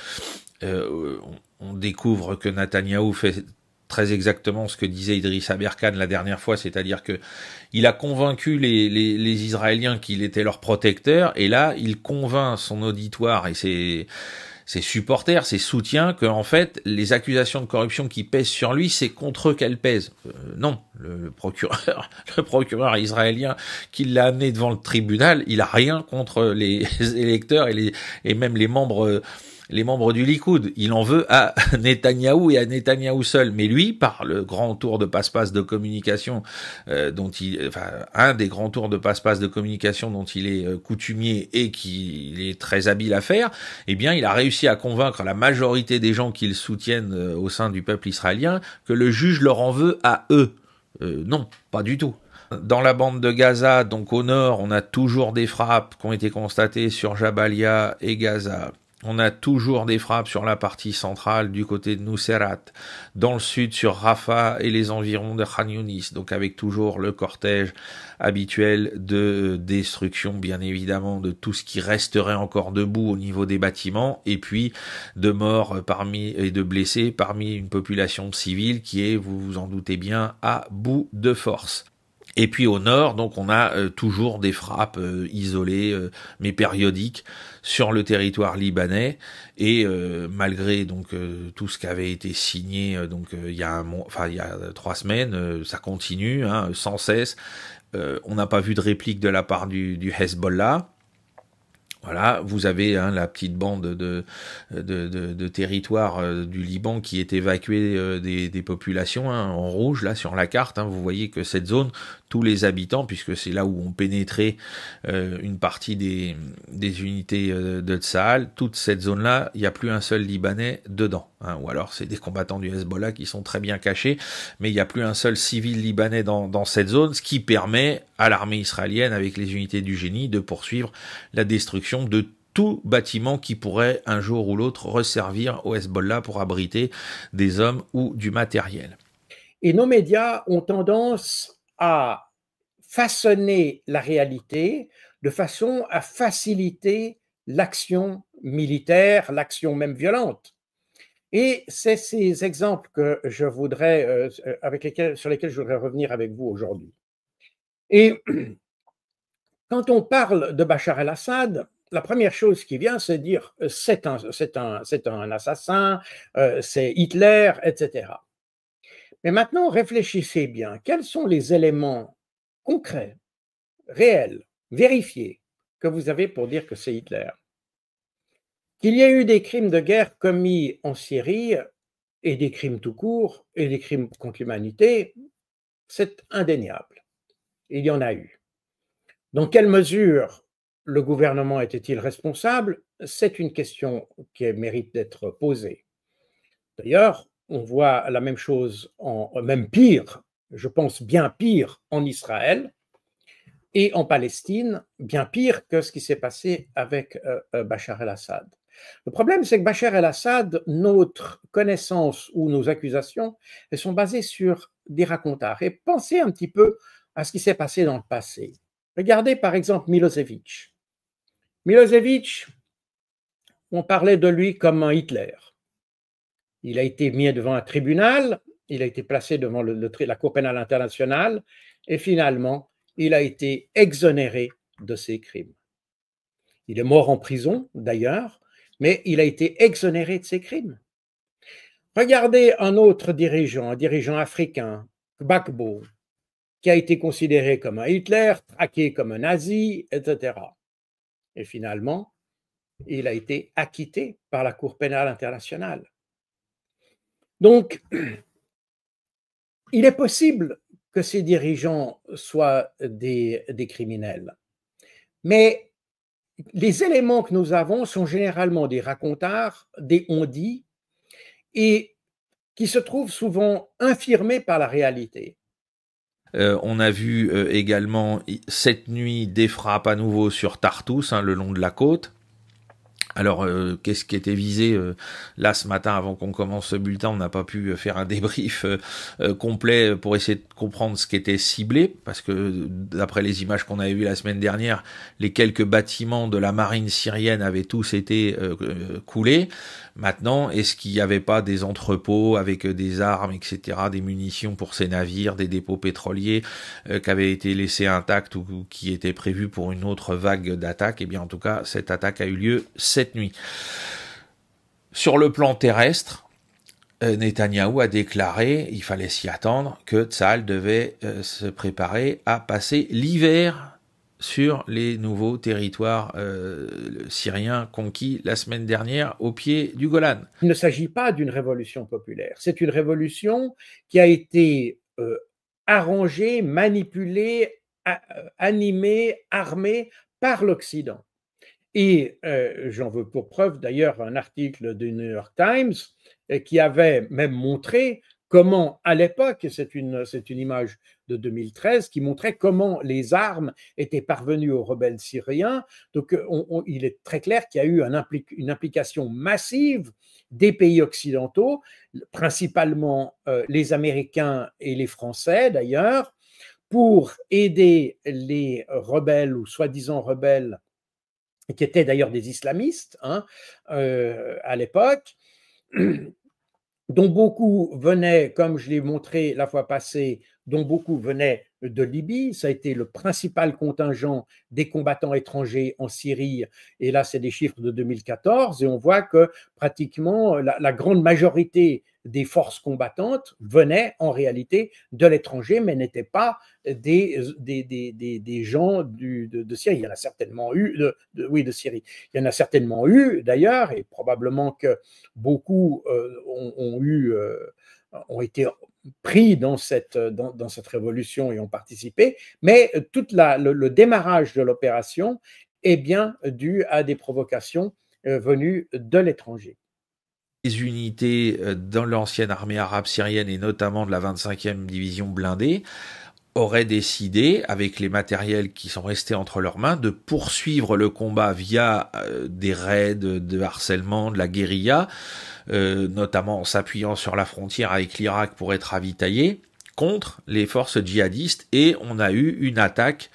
On découvre que Netanyahou fait très exactement ce que disait Idriss Aberkan la dernière fois, c'est-à-dire que il a convaincu les Israéliens qu'il était leur protecteur, et là, il convainc son auditoire et ses supporters, ses soutiens, que en fait, les accusations de corruption qui pèsent sur lui, c'est contre eux qu'elles pèsent. Non, le procureur israélien qui l'a amené devant le tribunal, il a rien contre les électeurs et même les membres du Likoud. Il en veut à Netanyahou et à Netanyahou seul. Mais lui, par le grand tour de passe-passe de communication un des grands tours de passe-passe de communication dont il est coutumier et qu'il est très habile à faire, eh bien, il a réussi à convaincre la majorité des gens qui le soutiennent au sein du peuple israélien que le juge leur en veut à eux. Non, pas du tout. Dans la bande de Gaza, donc au nord, on a toujours des frappes qui ont été constatées sur Jabalia et Gaza. On a toujours des frappes sur la partie centrale du côté de Nuseirat, dans le sud sur Rafah et les environs de Khan Younis, donc avec toujours le cortège habituel de destruction, bien évidemment, de tout ce qui resterait encore debout au niveau des bâtiments, et puis de morts et de blessés parmi une population civile qui est, vous vous en doutez bien, à bout de force. Et puis au nord, donc on a toujours des frappes isolées, mais périodiques, sur le territoire libanais. Et malgré donc tout ce qui avait été signé, il y a 3 semaines, ça continue, hein, sans cesse. On n'a pas vu de réplique de la part du Hezbollah. Voilà, vous avez la petite bande de territoire du Liban qui est évacuée des populations, hein, en rouge là sur la carte. Hein, vous voyez que cette zone, tous les habitants, puisque c'est là où ont pénétré une partie des unités de Tsahal, toute cette zone-là, il n'y a plus un seul Libanais dedans. Hein, ou alors c'est des combattants du Hezbollah qui sont très bien cachés, mais il n'y a plus un seul civil libanais dans cette zone, ce qui permet à l'armée israélienne, avec les unités du génie, de poursuivre la destruction de tout bâtiment qui pourrait un jour ou l'autre resservir au Hezbollah pour abriter des hommes ou du matériel. Et nos médias ont tendance à façonner la réalité de façon à faciliter l'action militaire, l'action même violente. Et c'est ces exemples que je voudrais, sur lesquels je voudrais revenir avec vous aujourd'hui. Et quand on parle de Bachar el-Assad, la première chose qui vient, c'est dire c'est un assassin, c'est Hitler, etc. Mais maintenant, réfléchissez bien. Quels sont les éléments concrets, réels, vérifiés que vous avez pour dire que c'est Hitler? Qu'il y ait eu des crimes de guerre commis en Syrie, et des crimes tout court, et des crimes contre l'humanité, c'est indéniable. Il y en a eu. Dans quelle mesure le gouvernement était-il responsable? C'est une question qui mérite d'être posée. D'ailleurs, on voit la même chose, même pire, je pense bien pire en Israël et en Palestine, bien pire que ce qui s'est passé avec Bachar el-Assad. Le problème, c'est que Bachar el-Assad, notre connaissance ou nos accusations, elles sont basées sur des racontars. Et pensez un petit peu à ce qui s'est passé dans le passé. Regardez par exemple Milosevic. Milosevic, on parlait de lui comme un Hitler. Il a été mis devant un tribunal, il a été placé devant la Cour pénale internationale et finalement, il a été exonéré de ses crimes. Il est mort en prison d'ailleurs, mais il a été exonéré de ses crimes. Regardez un autre dirigeant, un dirigeant africain, Gbagbo, qui a été considéré comme un Hitler, traqué comme un nazi, etc. Et finalement, il a été acquitté par la Cour pénale internationale. Donc, il est possible que ces dirigeants soient des criminels, mais les éléments que nous avons sont généralement des racontars, des on-dit, et qui se trouvent souvent infirmés par la réalité. On a vu également cette nuit des frappes à nouveau sur Tartous, le long de la côte. Alors, qu'est-ce qui était visé là ce matin avant qu'on commence ce bulletin? On n'a pas pu faire un débrief complet pour essayer de comprendre ce qui était ciblé, parce que d'après les images qu'on avait vues la semaine dernière, les quelques bâtiments de la marine syrienne avaient tous été coulés. Maintenant, est-ce qu'il n'y avait pas des entrepôts avec des armes, etc., des munitions pour ces navires, des dépôts pétroliers qui avaient été laissés intacts ou qui étaient prévus pour une autre vague d'attaque? Eh bien, en tout cas, cette attaque a eu lieu cette nuit. Sur le plan terrestre, Netanyahou a déclaré, il fallait s'y attendre, que Tsahal devait se préparer à passer l'hiver sur les nouveaux territoires syriens conquis la semaine dernière au pied du Golan. Il ne s'agit pas d'une révolution populaire, c'est une révolution qui a été arrangée, manipulée, animée, armée par l'Occident. Et j'en veux pour preuve d'ailleurs un article du New York Times qui avait même montré comment, à l'époque, c'est une image de 2013, qui montrait comment les armes étaient parvenues aux rebelles syriens. Donc, il est très clair qu'il y a eu une implication massive des pays occidentaux, principalement les Américains et les Français d'ailleurs, pour aider les rebelles ou soi-disant rebelles, qui étaient d'ailleurs des islamistes à l'époque, dont beaucoup venaient, comme je l'ai montré la fois passée, dont beaucoup venaient de Libye. Ça a été le principal contingent des combattants étrangers en Syrie. Et là, c'est des chiffres de 2014. Et on voit que pratiquement la grande majorité des forces combattantes venaient en réalité de l'étranger, mais n'étaient pas des gens de Syrie. Il y en a certainement eu, de Syrie. Il y en a certainement eu d'ailleurs, et probablement que beaucoup ont été pris dans cette révolution et ont participé, mais tout le démarrage de l'opération est bien dû à des provocations venues de l'étranger. Les unités dans l'ancienne armée arabe syrienne et notamment de la 25e division blindée auraient décidé, avec les matériels qui sont restés entre leurs mains, de poursuivre le combat via des raids de harcèlement, de la guérilla, notamment en s'appuyant sur la frontière avec l'Irak pour être ravitaillés, contre les forces djihadistes, et on a eu une attaque,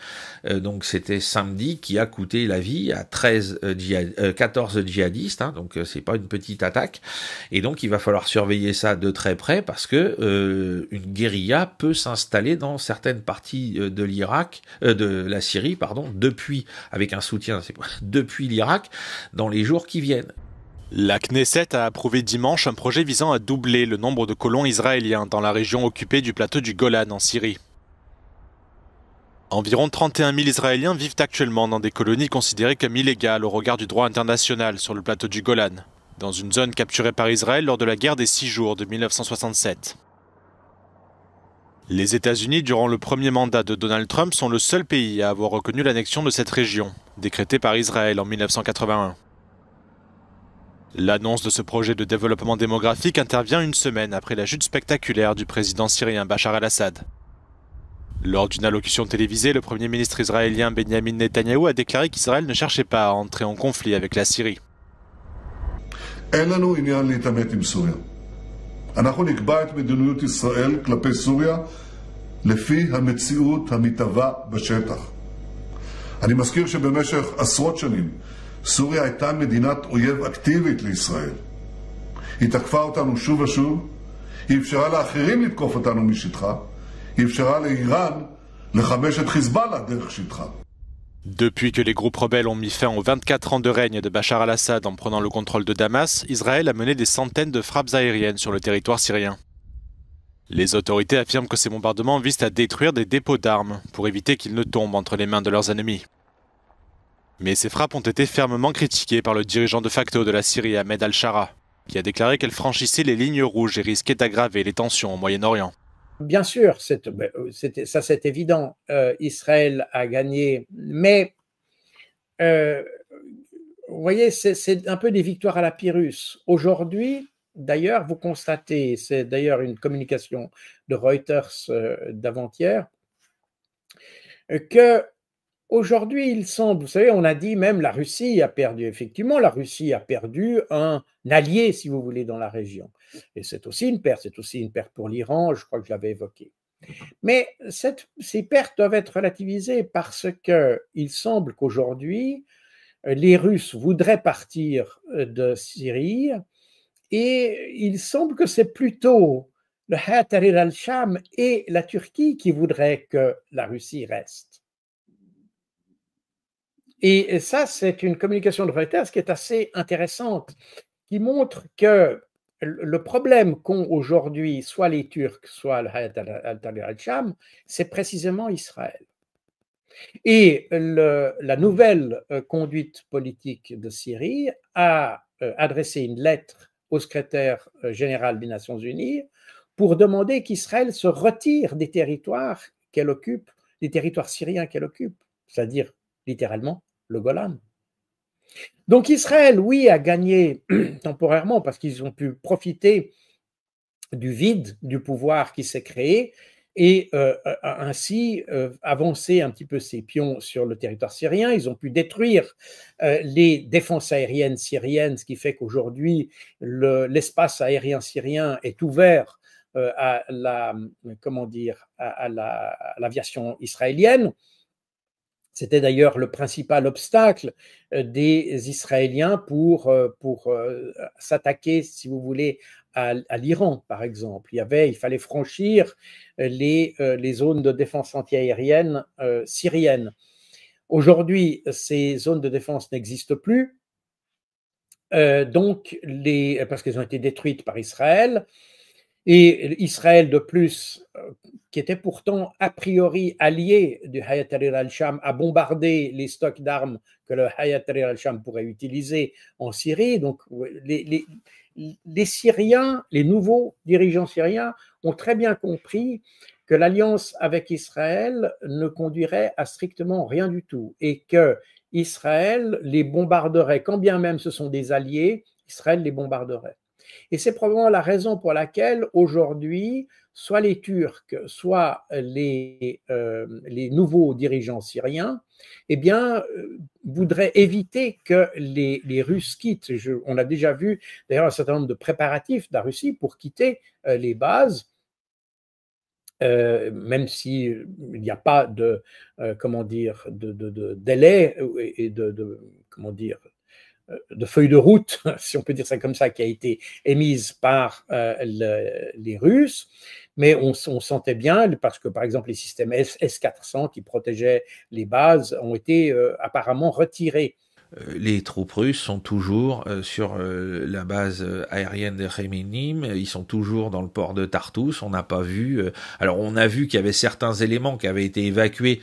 donc c'était samedi, qui a coûté la vie à 14 djihadistes, hein, donc c'est pas une petite attaque, et donc il va falloir surveiller ça de très près, parce que une guérilla peut s'installer dans certaines parties de l'Irak, de la Syrie, pardon, avec un soutien, depuis l'Irak, dans les jours qui viennent. La Knesset a approuvé dimanche un projet visant à doubler le nombre de colons israéliens dans la région occupée du plateau du Golan en Syrie. Environ 31 000 Israéliens vivent actuellement dans des colonies considérées comme illégales au regard du droit international sur le plateau du Golan, dans une zone capturée par Israël lors de la guerre des 6 jours de 1967. Les États-Unis, durant le premier mandat de Donald Trump, sont le seul pays à avoir reconnu l'annexion de cette région, décrétée par Israël en 1981. L'annonce de ce projet de développement démographique intervient une semaine après la chute spectaculaire du président syrien Bachar al-Assad. Lors d'une allocution télévisée, le premier ministre israélien Benjamin Netanyahou a déclaré qu'Israël ne cherchait pas à entrer en conflit avec la Syrie. אנחנו נקבע את מדיניות ישראל כלפי סוריה לפי המציאות המתהווה בשטח. אני מזכיר שבמשך עשרות שנים סוריה הייתה מדינת אויב אקטיבית לישראל. היא תקפה אותנו שוב ושוב, היא אפשרה לאחרים לתקוף אותנו משטחה, היא אפשרה לאיראן לחמש את חיזבאללה דרך שטחה. Depuis que les groupes rebelles ont mis fin aux 24 ans de règne de Bachar al-Assad en prenant le contrôle de Damas, Israël a mené des centaines de frappes aériennes sur le territoire syrien. Les autorités affirment que ces bombardements visent à détruire des dépôts d'armes pour éviter qu'ils ne tombent entre les mains de leurs ennemis. Mais ces frappes ont été fermement critiquées par le dirigeant de facto de la Syrie, Ahmed al-Shara, qui a déclaré qu'elle franchissait les lignes rouges et risquait d'aggraver les tensions au Moyen-Orient. Bien sûr, ça c'est évident, Israël a gagné, mais vous voyez, c'est un peu des victoires à la Pyrrhus. Aujourd'hui, d'ailleurs, vous constatez, c'est d'ailleurs une communication de Reuters d'avant-hier, que aujourd'hui, il semble, vous savez, on a dit même la Russie a perdu, effectivement, la Russie a perdu un allié, si vous voulez, dans la région. Et c'est aussi une perte pour l'Iran, je crois que je l'avais évoqué. Mais ces pertes doivent être relativisées parce qu'il semble qu'aujourd'hui, les Russes voudraient partir de Syrie et il semble que c'est plutôt le Hayat Tahrir al-Sham et la Turquie qui voudraient que la Russie reste. Et ça, c'est une communication de Reuters qui est assez intéressante, qui montre que le problème qu'ont aujourd'hui soit les Turcs, soit le Hayat al-Tahrir al-Sham, c'est précisément Israël. Et la nouvelle conduite politique de Syrie a adressé une lettre au secrétaire général des Nations Unies pour demander qu'Israël se retire des territoires qu'elle occupe, des territoires syriens qu'elle occupe, c'est-à-dire littéralement le Golan. Donc Israël, oui, a gagné temporairement parce qu'ils ont pu profiter du vide du pouvoir qui s'est créé et ainsi avancer un petit peu ses pions sur le territoire syrien. Ils ont pu détruire les défenses aériennes syriennes, ce qui fait qu'aujourd'hui l'espace aérien syrien est ouvert à l'aviation israélienne. C'était d'ailleurs le principal obstacle des Israéliens pour s'attaquer, si vous voulez, à l'Iran, par exemple. Il fallait franchir les zones de défense antiaérienne syriennes. Aujourd'hui, ces zones de défense n'existent plus, parce qu'elles ont été détruites par Israël. Et Israël, de plus, qui était pourtant a priori allié du Hayat Tahrir al-Sham, a bombardé les stocks d'armes que le Hayat Tahrir al-Sham pourrait utiliser en Syrie. Donc, les Syriens, les nouveaux dirigeants syriens ont très bien compris que l'alliance avec Israël ne conduirait à strictement rien du tout et que Israël les bombarderait, quand bien même ce sont des alliés, Israël les bombarderait. Et c'est probablement la raison pour laquelle aujourd'hui, soit les Turcs, soit les nouveaux dirigeants syriens, eh bien, voudraient éviter que les Russes quittent. On a déjà vu d'ailleurs un certain nombre de préparatifs de la Russie pour quitter les bases. même s'il n'y a pas de, de délai et de feuille de route, si on peut dire ça comme ça, qui a été émise par les Russes, mais on sentait bien, parce que par exemple les systèmes S-400 qui protégeaient les bases ont été apparemment retirés. Les troupes russes sont toujours sur la base aérienne de Khmeimim, ils sont toujours dans le port de Tartous, on n'a pas vu... alors on a vu qu'il y avait certains éléments qui avaient été évacués,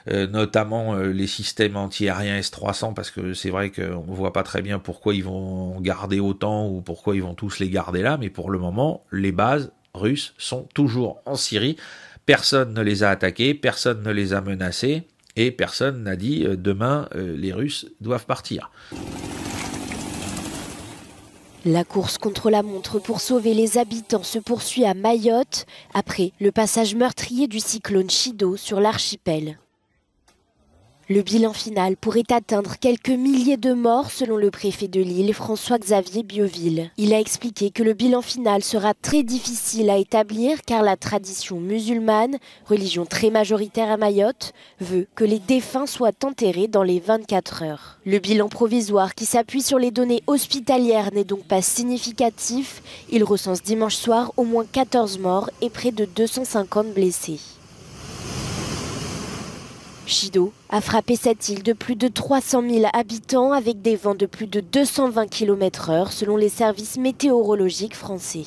notamment les systèmes anti-aériens S-300, parce que c'est vrai qu'on ne voit pas très bien pourquoi ils vont garder autant ou pourquoi ils vont tous les garder là, mais pour le moment, les bases russes sont toujours en Syrie, personne ne les a attaquées, personne ne les a menacées, et personne n'a dit demain les Russes doivent partir. La course contre la montre pour sauver les habitants se poursuit à Mayotte après le passage meurtrier du cyclone Chido sur l'archipel. Le bilan final pourrait atteindre quelques milliers de morts selon le préfet de l'île, François-Xavier Bioville. Il a expliqué que le bilan final sera très difficile à établir car la tradition musulmane, religion très majoritaire à Mayotte, veut que les défunts soient enterrés dans les 24 heures. Le bilan provisoire qui s'appuie sur les données hospitalières n'est donc pas significatif. Il recense dimanche soir au moins 14 morts et près de 250 blessés. Chido a frappé cette île de plus de 300 000 habitants avec des vents de plus de 220 km/h selon les services météorologiques français.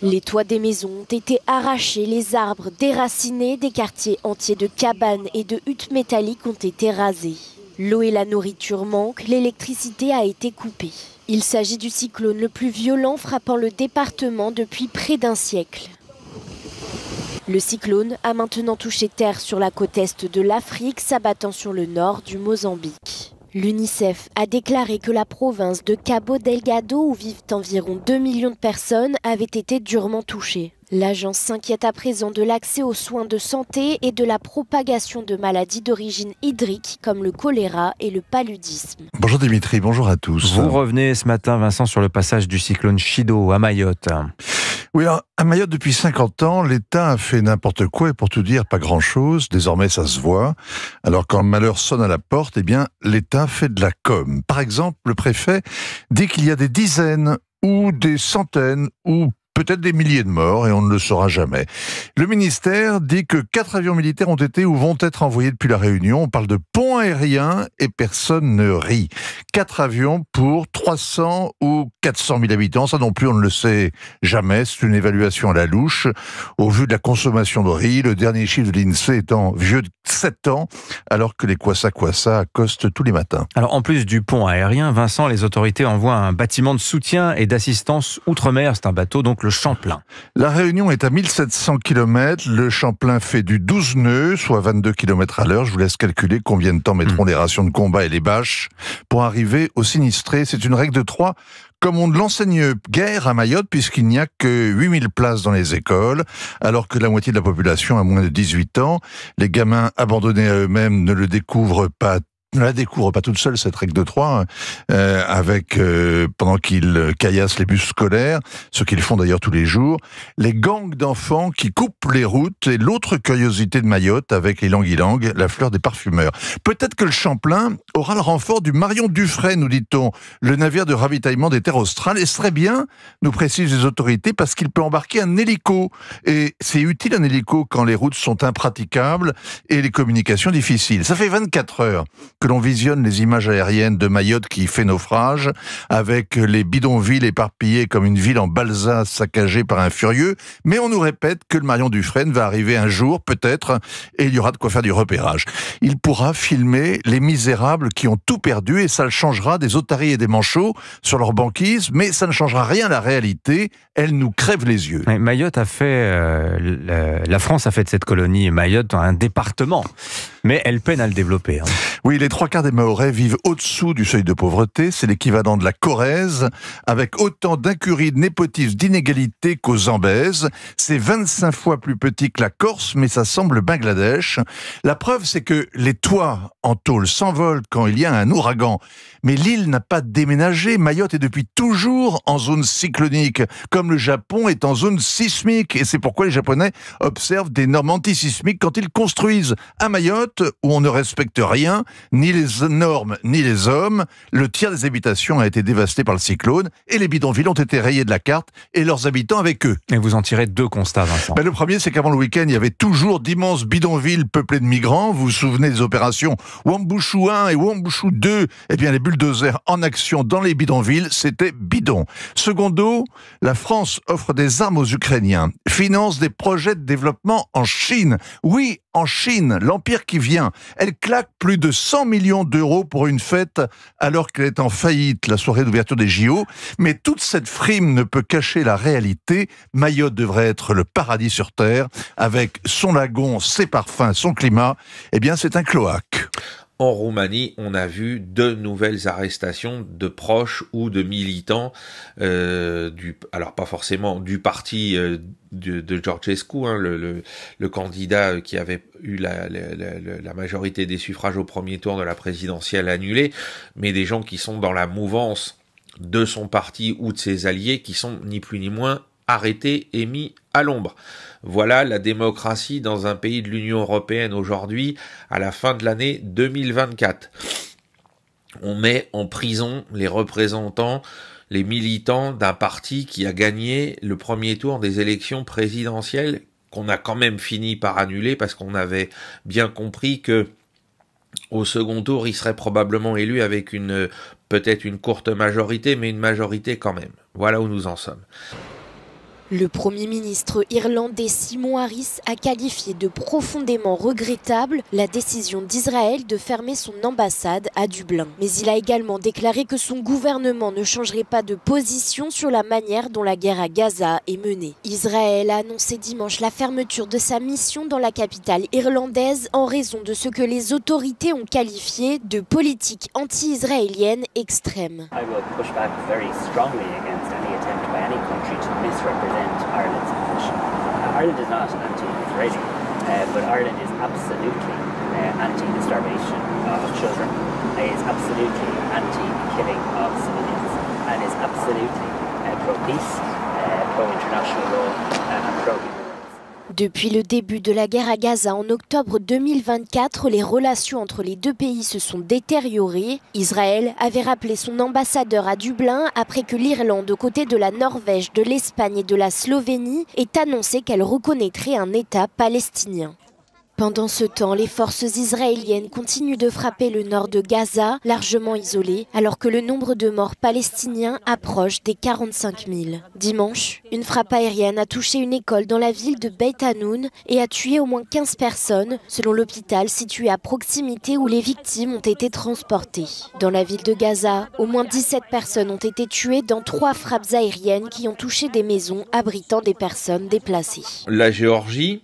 Les toits des maisons ont été arrachés, les arbres déracinés, des quartiers entiers de cabanes et de huttes métalliques ont été rasés. L'eau et la nourriture manquent, l'électricité a été coupée. Il s'agit du cyclone le plus violent frappant le département depuis près d'un siècle. Le cyclone a maintenant touché terre sur la côte est de l'Afrique, s'abattant sur le nord du Mozambique. L'UNICEF a déclaré que la province de Cabo Delgado, où vivent environ 2 millions de personnes, avait été durement touchée. L'agence s'inquiète à présent de l'accès aux soins de santé et de la propagation de maladies d'origine hydrique comme le choléra et le paludisme. Bonjour Dimitri, bonjour à tous. Vous revenez ce matin, Vincent, sur le passage du cyclone Chido à Mayotte. Oui, à Mayotte, depuis 50 ans, l'État a fait n'importe quoi et pour tout dire, pas grand-chose. Désormais, ça se voit. Alors, quand le malheur sonne à la porte, eh bien, l'État fait de la com. Par exemple, le préfet dit qu'il y a des dizaines ou des centaines ou peut-être des milliers de morts et on ne le saura jamais. Le ministère dit que 4 avions militaires ont été ou vont être envoyés depuis la Réunion. On parle de pont aérien et personne ne rit. 4 avions pour 300 ou 400 000 habitants, ça non plus on ne le sait jamais, c'est une évaluation à la louche. Au vu de la consommation de riz, le dernier chiffre de l'INSEE étant vieux de 7 ans, alors que les Kwassa accostent tous les matins. Alors en plus du pont aérien, Vincent, les autorités envoient un bâtiment de soutien et d'assistance outre-mer, c'est un bateau, donc le Champlain. La Réunion est à 1700 km, le Champlain fait du 12 nœuds, soit 22 km à l'heure. Je vous laisse calculer combien de temps mettront les rations de combat et les bâches pour arriver au sinistré. C'est une règle de 3. Comme on ne l'enseigne guère à Mayotte, puisqu'il n'y a que 8000 places dans les écoles, alors que la moitié de la population a moins de 18 ans. Les gamins abandonnés à eux-mêmes ne la découvrent pas toute seule, cette règle de 3, pendant qu'ils caillassent les bus scolaires, ce qu'ils font d'ailleurs tous les jours, les gangs d'enfants qui coupent les routes et l'autre curiosité de Mayotte avec les languilang, la fleur des parfumeurs. Peut-être que le Champlain aura le renfort du Marion Dufresne, nous dit-on, le navire de ravitaillement des terres australes, et ce serait bien, nous précisent les autorités, parce qu'il peut embarquer un hélico. Et c'est utile un hélico quand les routes sont impraticables et les communications difficiles. Ça fait 24 heures que l'on visionne les images aériennes de Mayotte qui fait naufrage, avec les bidonvilles éparpillés comme une ville en balsa saccagée par un furieux, mais on nous répète que le Marion Dufresne va arriver un jour, peut-être, et il y aura de quoi faire du repérage. Il pourra filmer les misérables qui ont tout perdu, et ça le changera des otaries et des manchots sur leur banquise, mais ça ne changera rien à la réalité, elle nous crève les yeux. Mayotte a fait, la France a fait de cette colonie Mayotte un département, mais elle peine à le développer. Oui, les 3/4 des Mahorais vivent au-dessous du seuil de pauvreté. C'est l'équivalent de la Corrèze, avec autant d'incurie, de népotisme, d'inégalité qu'au Zambèze. C'est 25 fois plus petit que la Corse, mais ça semble Bangladesh. La preuve, c'est que les toits en tôle s'envolent quand il y a un ouragan. Mais l'île n'a pas déménagé. Mayotte est depuis toujours en zone cyclonique, comme le Japon est en zone sismique. Et c'est pourquoi les Japonais observent des normes antisismiques quand ils construisent. À Mayotte, où on ne respecte rien, ni les normes, ni les hommes, le tiers des habitations a été dévasté par le cyclone et les bidonvilles ont été rayés de la carte et leurs habitants avec eux. Et vous en tirez 2 constats, Vincent. Le premier, c'est qu'avant le week-end, il y avait toujours d'immenses bidonvilles peuplées de migrants. Vous vous souvenez des opérations Wambushu 1 et Wambushu 2? Eh bien, les bulldozers en action dans les bidonvilles, c'était bidon. Secondo, la France offre des armes aux Ukrainiens, finance des projets de développement en Chine. Oui, en Chine, l'empire qui vient. Elle claque plus de 100 millions d'euros pour une fête alors qu'elle est en faillite, la soirée d'ouverture des JO. Mais toute cette frime ne peut cacher la réalité. Mayotte devrait être le paradis sur Terre, avec son lagon, ses parfums, son climat. Eh bien, c'est un cloaque. En Roumanie, on a vu 2 nouvelles arrestations de proches ou de militants, alors pas forcément du parti de Georgescu, hein, le candidat qui avait eu la majorité des suffrages au premier tour de la présidentielle annulée, mais des gens qui sont dans la mouvance de son parti ou de ses alliés, qui sont ni plus ni moins arrêtés et mis à l'ombre. Voilà la démocratie dans un pays de l'Union européenne aujourd'hui, à la fin de l'année 2024. On met en prison les représentants, les militants d'un parti qui a gagné le premier tour des élections présidentielles, qu'on a quand même fini par annuler parce qu'on avait bien compris que au second tour, il serait probablement élu avec peut-être une courte majorité, mais une majorité quand même. Voilà où nous en sommes. Le Premier ministre irlandais Simon Harris a qualifié de profondément regrettable la décision d'Israël de fermer son ambassade à Dublin. Mais il a également déclaré que son gouvernement ne changerait pas de position sur la manière dont la guerre à Gaza est menée. Israël a annoncé dimanche la fermeture de sa mission dans la capitale irlandaise en raison de ce que les autorités ont qualifié de politique anti-israélienne extrême. Misrepresent Ireland's position. Ireland is not anti-Israeli, but Ireland is absolutely anti the starvation of children, is absolutely anti-killing of civilians, and is absolutely pro-peace, pro-international law, and pro-human. Depuis le début de la guerre à Gaza en octobre 2024, les relations entre les deux pays se sont détériorées. Israël avait rappelé son ambassadeur à Dublin après que l'Irlande, aux côtés de la Norvège, de l'Espagne et de la Slovénie, ait annoncé qu'elle reconnaîtrait un État palestinien. Pendant ce temps, les forces israéliennes continuent de frapper le nord de Gaza, largement isolé, alors que le nombre de morts palestiniens approche des 45 000. Dimanche, une frappe aérienne a touché une école dans la ville de Beit Hanoun et a tué au moins 15 personnes, selon l'hôpital situé à proximité où les victimes ont été transportées. Dans la ville de Gaza, au moins 17 personnes ont été tuées dans 3 frappes aériennes qui ont touché des maisons abritant des personnes déplacées. La Géorgie,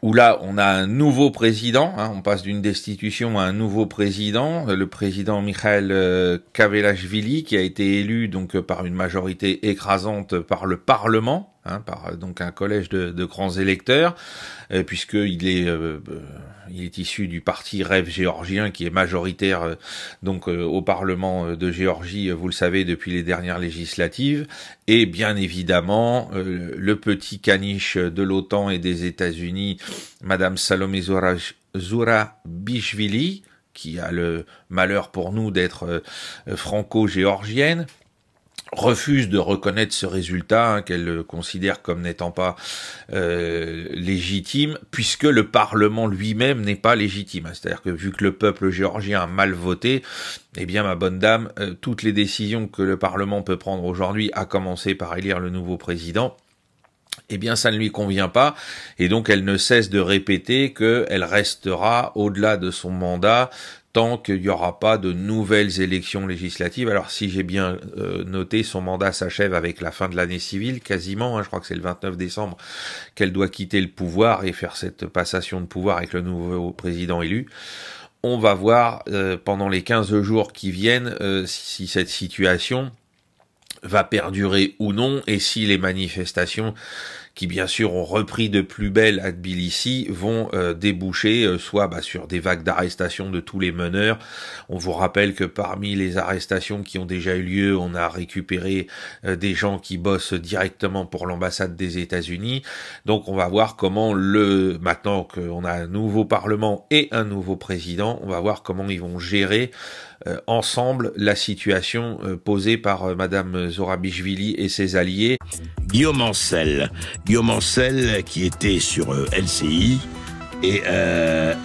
où là, on a un nouveau président, hein, on passe d'une destitution à un nouveau président, le président Mikhail Kavelashvili, qui a été élu donc par une majorité écrasante par le Parlement, hein, par donc un collège de grands électeurs, puisqu'il est issu du parti Rêve géorgien, qui est majoritaire donc au Parlement de Géorgie, vous le savez, depuis les dernières législatives, et bien évidemment le petit caniche de l'OTAN et des États-Unis, Madame Salomé Zourabichvili, qui a le malheur pour nous d'être franco-géorgienne, refuse de reconnaître ce résultat, hein, qu'elle considère comme n'étant pas légitime, puisque le Parlement lui-même n'est pas légitime. C'est-à-dire que vu que le peuple géorgien a mal voté, eh bien ma bonne dame, toutes les décisions que le Parlement peut prendre aujourd'hui, à commencer par élire le nouveau président, eh bien ça ne lui convient pas, et donc elle ne cesse de répéter qu'elle restera au-delà de son mandat tant qu'il n'y aura pas de nouvelles élections législatives. Alors si j'ai bien noté, son mandat s'achève avec la fin de l'année civile, quasiment, hein, je crois que c'est le 29 décembre qu'elle doit quitter le pouvoir et faire cette passation de pouvoir avec le nouveau président élu. on va voir pendant les 15 jours qui viennent si cette situation va perdurer ou non, et si les manifestations qui bien sûr ont repris de plus belle à Tbilissi vont déboucher soit sur des vagues d'arrestations de tous les meneurs. On vous rappelle que parmi les arrestations qui ont déjà eu lieu, on a récupéré des gens qui bossent directement pour l'ambassade des États-Unis. Donc on va voir comment maintenant qu'on a un nouveau parlement et un nouveau président, on va voir comment ils vont gérer ensemble la situation posée par Madame Zorabishvili et ses alliés. Guillaume Ancel qui était sur LCI et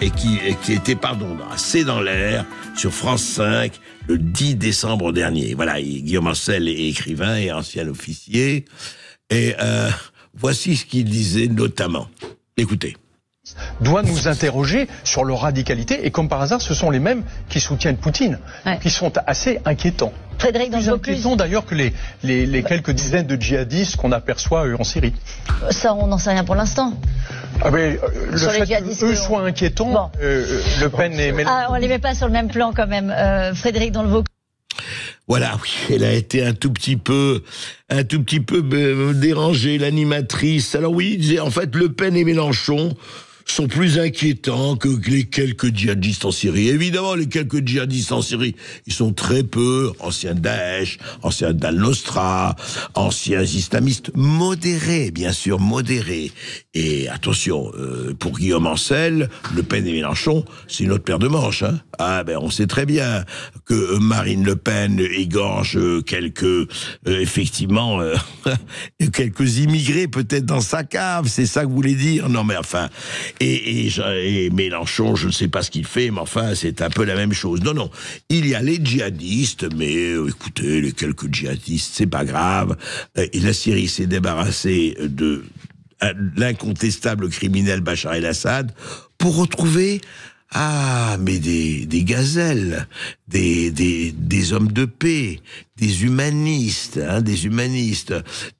qui était assez dans l'air sur France 5 le 10 décembre dernier. Voilà, Guillaume Ancel est écrivain et ancien officier et voici ce qu'il disait notamment. Écoutez. Doit nous interroger sur leur radicalité, et comme par hasard, ce sont les mêmes qui soutiennent Poutine, qui sont assez inquiétants. Frédéric, plus inquiétants d'ailleurs que les quelques dizaines de djihadistes qu'on aperçoit en Syrie. Ça, on n'en sait rien pour l'instant. Ah ben, le fait qu'eux soient inquiétants, Le Pen et Mélenchon... on les met pas sur le même plan quand même. Frédéric dans le Vaucluse. Voilà, oui, elle a été un tout petit peu dérangée, l'animatrice. Alors oui, il disait en fait Le Pen et Mélenchon sont plus inquiétants que les quelques djihadistes en Syrie. Évidemment, les quelques djihadistes en Syrie, ils sont très peu anciens Daesh, anciens d'Al-Nosra, anciens islamistes modérés, bien sûr, modérés. Et attention, pour Guillaume Ancel, Le Pen et Mélenchon, c'est une autre paire de manches. Hein. Ah ben, on sait très bien que Marine Le Pen égorge effectivement, quelques immigrés peut-être dans sa cave. C'est ça que vous voulez dire? Non, mais enfin... Et Mélenchon, je ne sais pas ce qu'il fait, mais enfin, c'est un peu la même chose. Non, il y a les djihadistes, mais écoutez, les quelques djihadistes, c'est pas grave. Et la Syrie s'est débarrassée de l'incontestable criminel Bachar el-Assad pour retrouver des gazelles, des hommes de paix, des humanistes,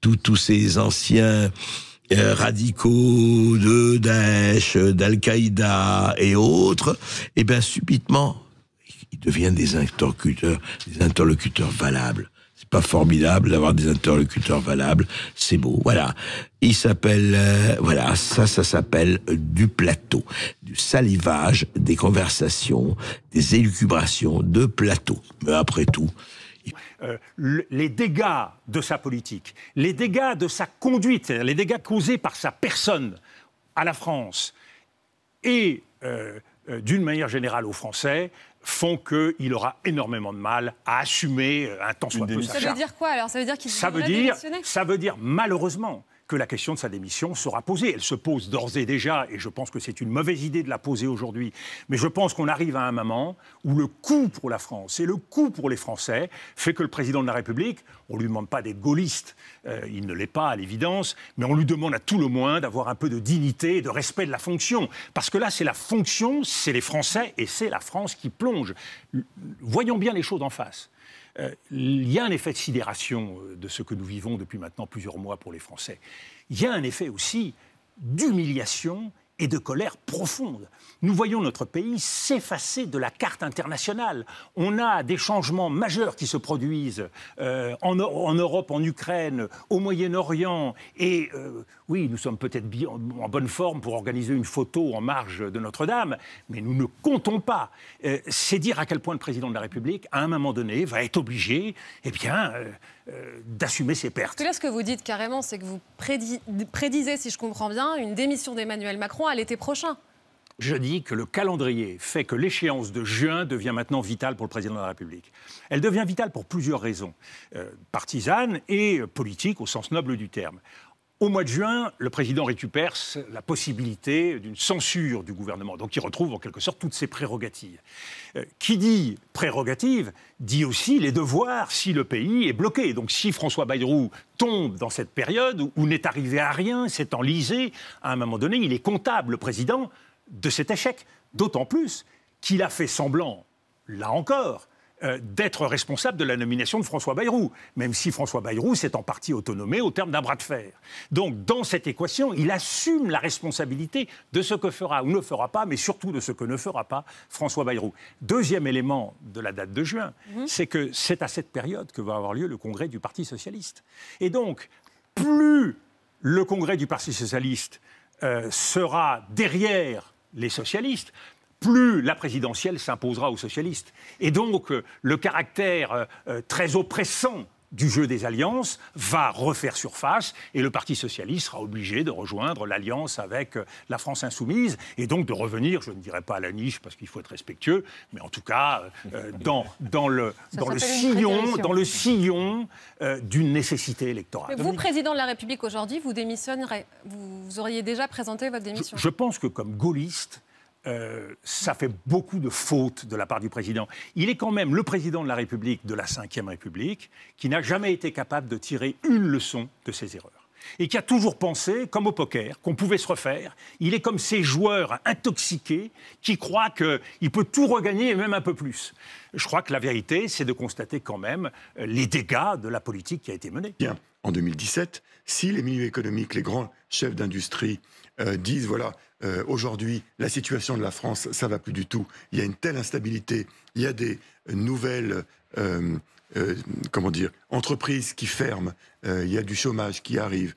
tous ces anciens radicaux de Daesh, d'Al-Qaïda et autres, et bien subitement, ils deviennent des interlocuteurs valables. C'est pas formidable d'avoir des interlocuteurs valables, c'est beau. Voilà, il s'appelle, ça s'appelle du plateau, du salivage, des conversations, des élucubrations de plateau. Mais après tout, les dégâts de sa politique, les dégâts de sa conduite, les dégâts causés par sa personne à la France et d'une manière générale aux Français font qu'il aura énormément de mal à assumer un tant soit peu sa charge. Ça veut dire quoi alors? Ça veut dire qu'il devrait démissionner? Ça veut dire malheureusement que la question de sa démission sera posée. Elle se pose d'ores et déjà, et je pense que c'est une mauvaise idée de la poser aujourd'hui, mais je pense qu'on arrive à un moment où le coût pour la France et le coût pour les Français fait que le président de la République, on ne lui demande pas d'être gaulliste, il ne l'est pas à l'évidence, mais on lui demande à tout le moins d'avoir un peu de dignité et de respect de la fonction. Parce que là, c'est la fonction, c'est les Français et c'est la France qui plonge. Voyons bien les choses en face. Il y a un effet de sidération de ce que nous vivons depuis maintenant plusieurs mois pour les Français. Il y a un effet aussi d'humiliation et de colère profonde. Nous voyons notre pays s'effacer de la carte internationale. On a des changements majeurs qui se produisent en Europe, en Ukraine, au Moyen-Orient. Et oui, nous sommes peut-être en bonne forme pour organiser une photo en marge de Notre-Dame, mais nous ne comptons pas. C'est dire à quel point le président de la République, à un moment donné, va être obligé d'assumer ses pertes. Parce que là, ce que vous dites carrément, c'est que vous prédisez, si je comprends bien, une démission d'Emmanuel Macron à l'été prochain. Je dis que le calendrier fait que l'échéance de juin devient maintenant vitale pour le président de la République. Elle devient vitale pour plusieurs raisons, partisanes et politiques au sens noble du terme. Au mois de juin, le président récupère la possibilité d'une censure du gouvernement, donc il retrouve en quelque sorte toutes ses prérogatives. Qui dit prérogatives dit aussi les devoirs si le pays est bloqué. Donc si François Bayrou tombe dans cette période où n'est arrivé à rien, s'est enlisé, à un moment donné, il est comptable, le président, de cet échec. D'autant plus qu'il a fait semblant, là encore, d'être responsable de la nomination de François Bayrou, même si François Bayrou s'est en partie autonomé au terme d'un bras de fer. Donc, dans cette équation, il assume la responsabilité de ce que fera ou ne fera pas, mais surtout de ce que ne fera pas François Bayrou. Deuxième élément de la date de juin, c'est que c'est à cette période que va avoir lieu le congrès du Parti socialiste. Et donc, plus le congrès du Parti socialiste sera derrière les socialistes, plus la présidentielle s'imposera aux socialistes. Et donc, le caractère très oppressant du jeu des alliances va refaire surface et le Parti socialiste sera obligé de rejoindre l'alliance avec la France insoumise et donc de revenir, je ne dirais pas à la niche parce qu'il faut être respectueux, mais en tout cas dans le sillon d'une nécessité électorale. Mais vous, président de la République aujourd'hui, vous démissionnerez. Vous auriez déjà présenté votre démission. Je pense que comme gaulliste, ça fait beaucoup de fautes de la part du président. Il est quand même le président de la République de la Ve République qui n'a jamais été capable de tirer une leçon de ses erreurs. Et qui a toujours pensé, comme au poker, qu'on pouvait se refaire. Il est comme ces joueurs intoxiqués qui croient qu'il peut tout regagner et même un peu plus. Je crois que la vérité, c'est de constater quand même les dégâts de la politique qui a été menée. Bien, en 2017, si les milieux économiques, les grands chefs d'industrie disent, voilà, aujourd'hui, la situation de la France, ça va plus du tout. Il y a une telle instabilité, il y a des nouvelles entreprises qui ferment, il y a du chômage qui arrive,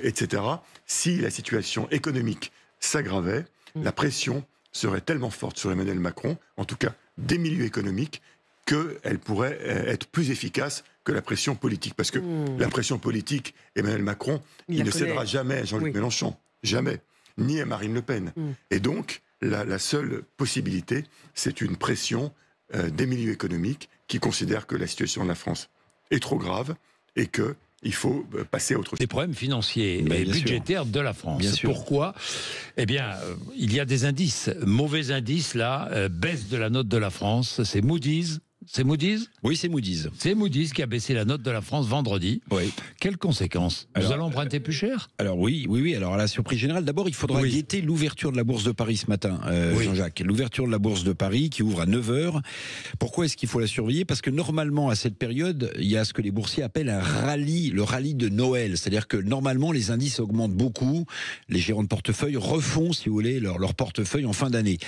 etc. Si la situation économique s'aggravait, la pression serait tellement forte sur Emmanuel Macron, en tout cas des milieux économiques, qu'elle pourrait être plus efficace que la pression politique. Parce que la pression politique, Emmanuel Macron, il ne cédera jamais à Jean-Luc Mélenchon. Jamais. Ni à Marine Le Pen. Et donc, la seule possibilité, c'est une pression des milieux économiques qui considèrent que la situation de la France est trop grave et qu'il faut passer à autre chose. Des problèmes financiers et budgétaires de la France. Bien sûr. Pourquoi ? Eh bien, il y a des indices. Mauvais indices, là, baisse de la note de la France. C'est Moody's. C'est Moody's ? Oui, c'est Moody's. C'est Moody's qui a baissé la note de la France vendredi. Oui. Quelles conséquences ? Nous allons emprunter plus cher ? Alors oui. Alors à la surprise générale, d'abord, il faudra guetter l'ouverture de la Bourse de Paris ce matin, Jean-Jacques. L'ouverture de la Bourse de Paris qui ouvre à 9h. Pourquoi est-ce qu'il faut la surveiller ? Parce que normalement, à cette période, il y a ce que les boursiers appellent un rallye, le rallye de Noël. C'est-à-dire que normalement, les indices augmentent beaucoup. Les gérants de portefeuille refont, si vous voulez, leur portefeuille en fin d'année.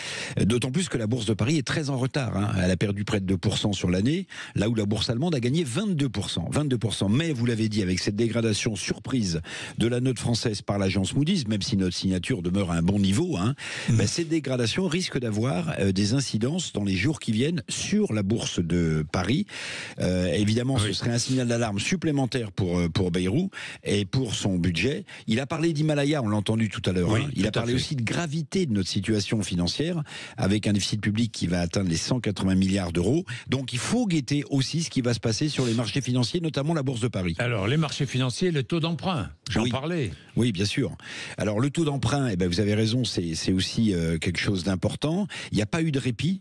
D'autant plus que la Bourse de Paris est très en retard. Elle a perdu près de 2% sur l'année, là où la bourse allemande a gagné 22%. Mais vous l'avez dit, avec cette dégradation surprise de la note française par l'agence Moody's, même si notre signature demeure à un bon niveau, cette dégradation risque d'avoir des incidences dans les jours qui viennent sur la bourse de Paris. Évidemment, ce serait un signal d'alarme supplémentaire pour Bayrou et pour son budget. Il a parlé d'Himalaya, on l'a entendu tout à l'heure. Il a parlé aussi de gravité de notre situation financière, avec un déficit public qui va atteindre les 180 milliards d'euros. Donc il faut guetter aussi ce qui va se passer sur les marchés financiers, notamment la Bourse de Paris. Alors les marchés financiers, le taux d'emprunt, j'en parlais. Oui, bien sûr. Alors le taux d'emprunt, vous avez raison, c'est aussi quelque chose d'important. Il n'y a pas eu de répit,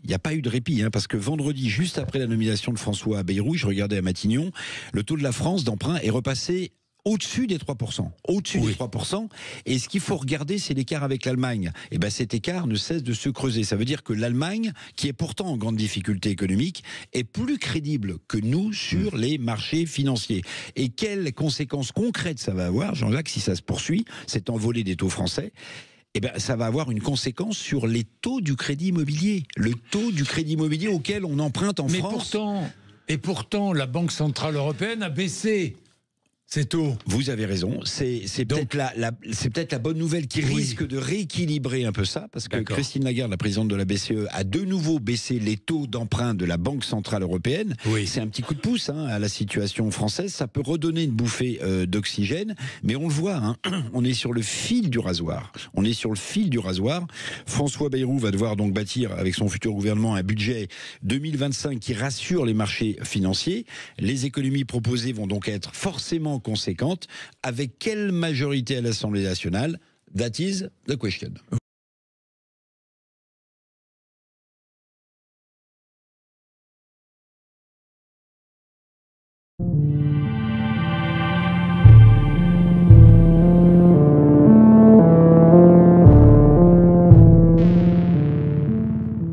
parce que vendredi, juste après la nomination de François Bayrou, je regardais à Matignon, le taux de la France d'emprunt est repassé au-dessus des 3%. Au-dessus des 3%. Et ce qu'il faut regarder, c'est l'écart avec l'Allemagne. Et cet écart ne cesse de se creuser. Ça veut dire que l'Allemagne, qui est pourtant en grande difficulté économique, est plus crédible que nous sur les marchés financiers. Et quelles conséquences concrètes ça va avoir, Jean-Jacques, si ça se poursuit, cette envolée des taux français ? Ça va avoir une conséquence sur les taux du crédit immobilier. Le taux du crédit immobilier auquel on emprunte en France. Pourtant, la Banque Centrale Européenne a baissé c'est tôt. Vous avez raison. C'est peut-être la bonne nouvelle qui risque de rééquilibrer un peu ça, parce que Christine Lagarde, la présidente de la BCE, a de nouveau baissé les taux d'emprunt de la Banque Centrale Européenne. C'est un petit coup de pouce à la situation française. Ça peut redonner une bouffée d'oxygène, mais on le voit, on est sur le fil du rasoir. François Bayrou va devoir donc bâtir avec son futur gouvernement un budget 2025 qui rassure les marchés financiers. Les économies proposées vont donc être forcément conséquentes. Avec quelle majorité à l'Assemblée nationale? That is the question.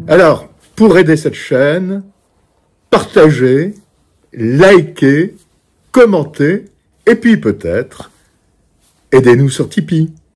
Alors, pour aider cette chaîne, partagez, likez, commentez, et puis peut-être, aidez-nous sur Tipeee.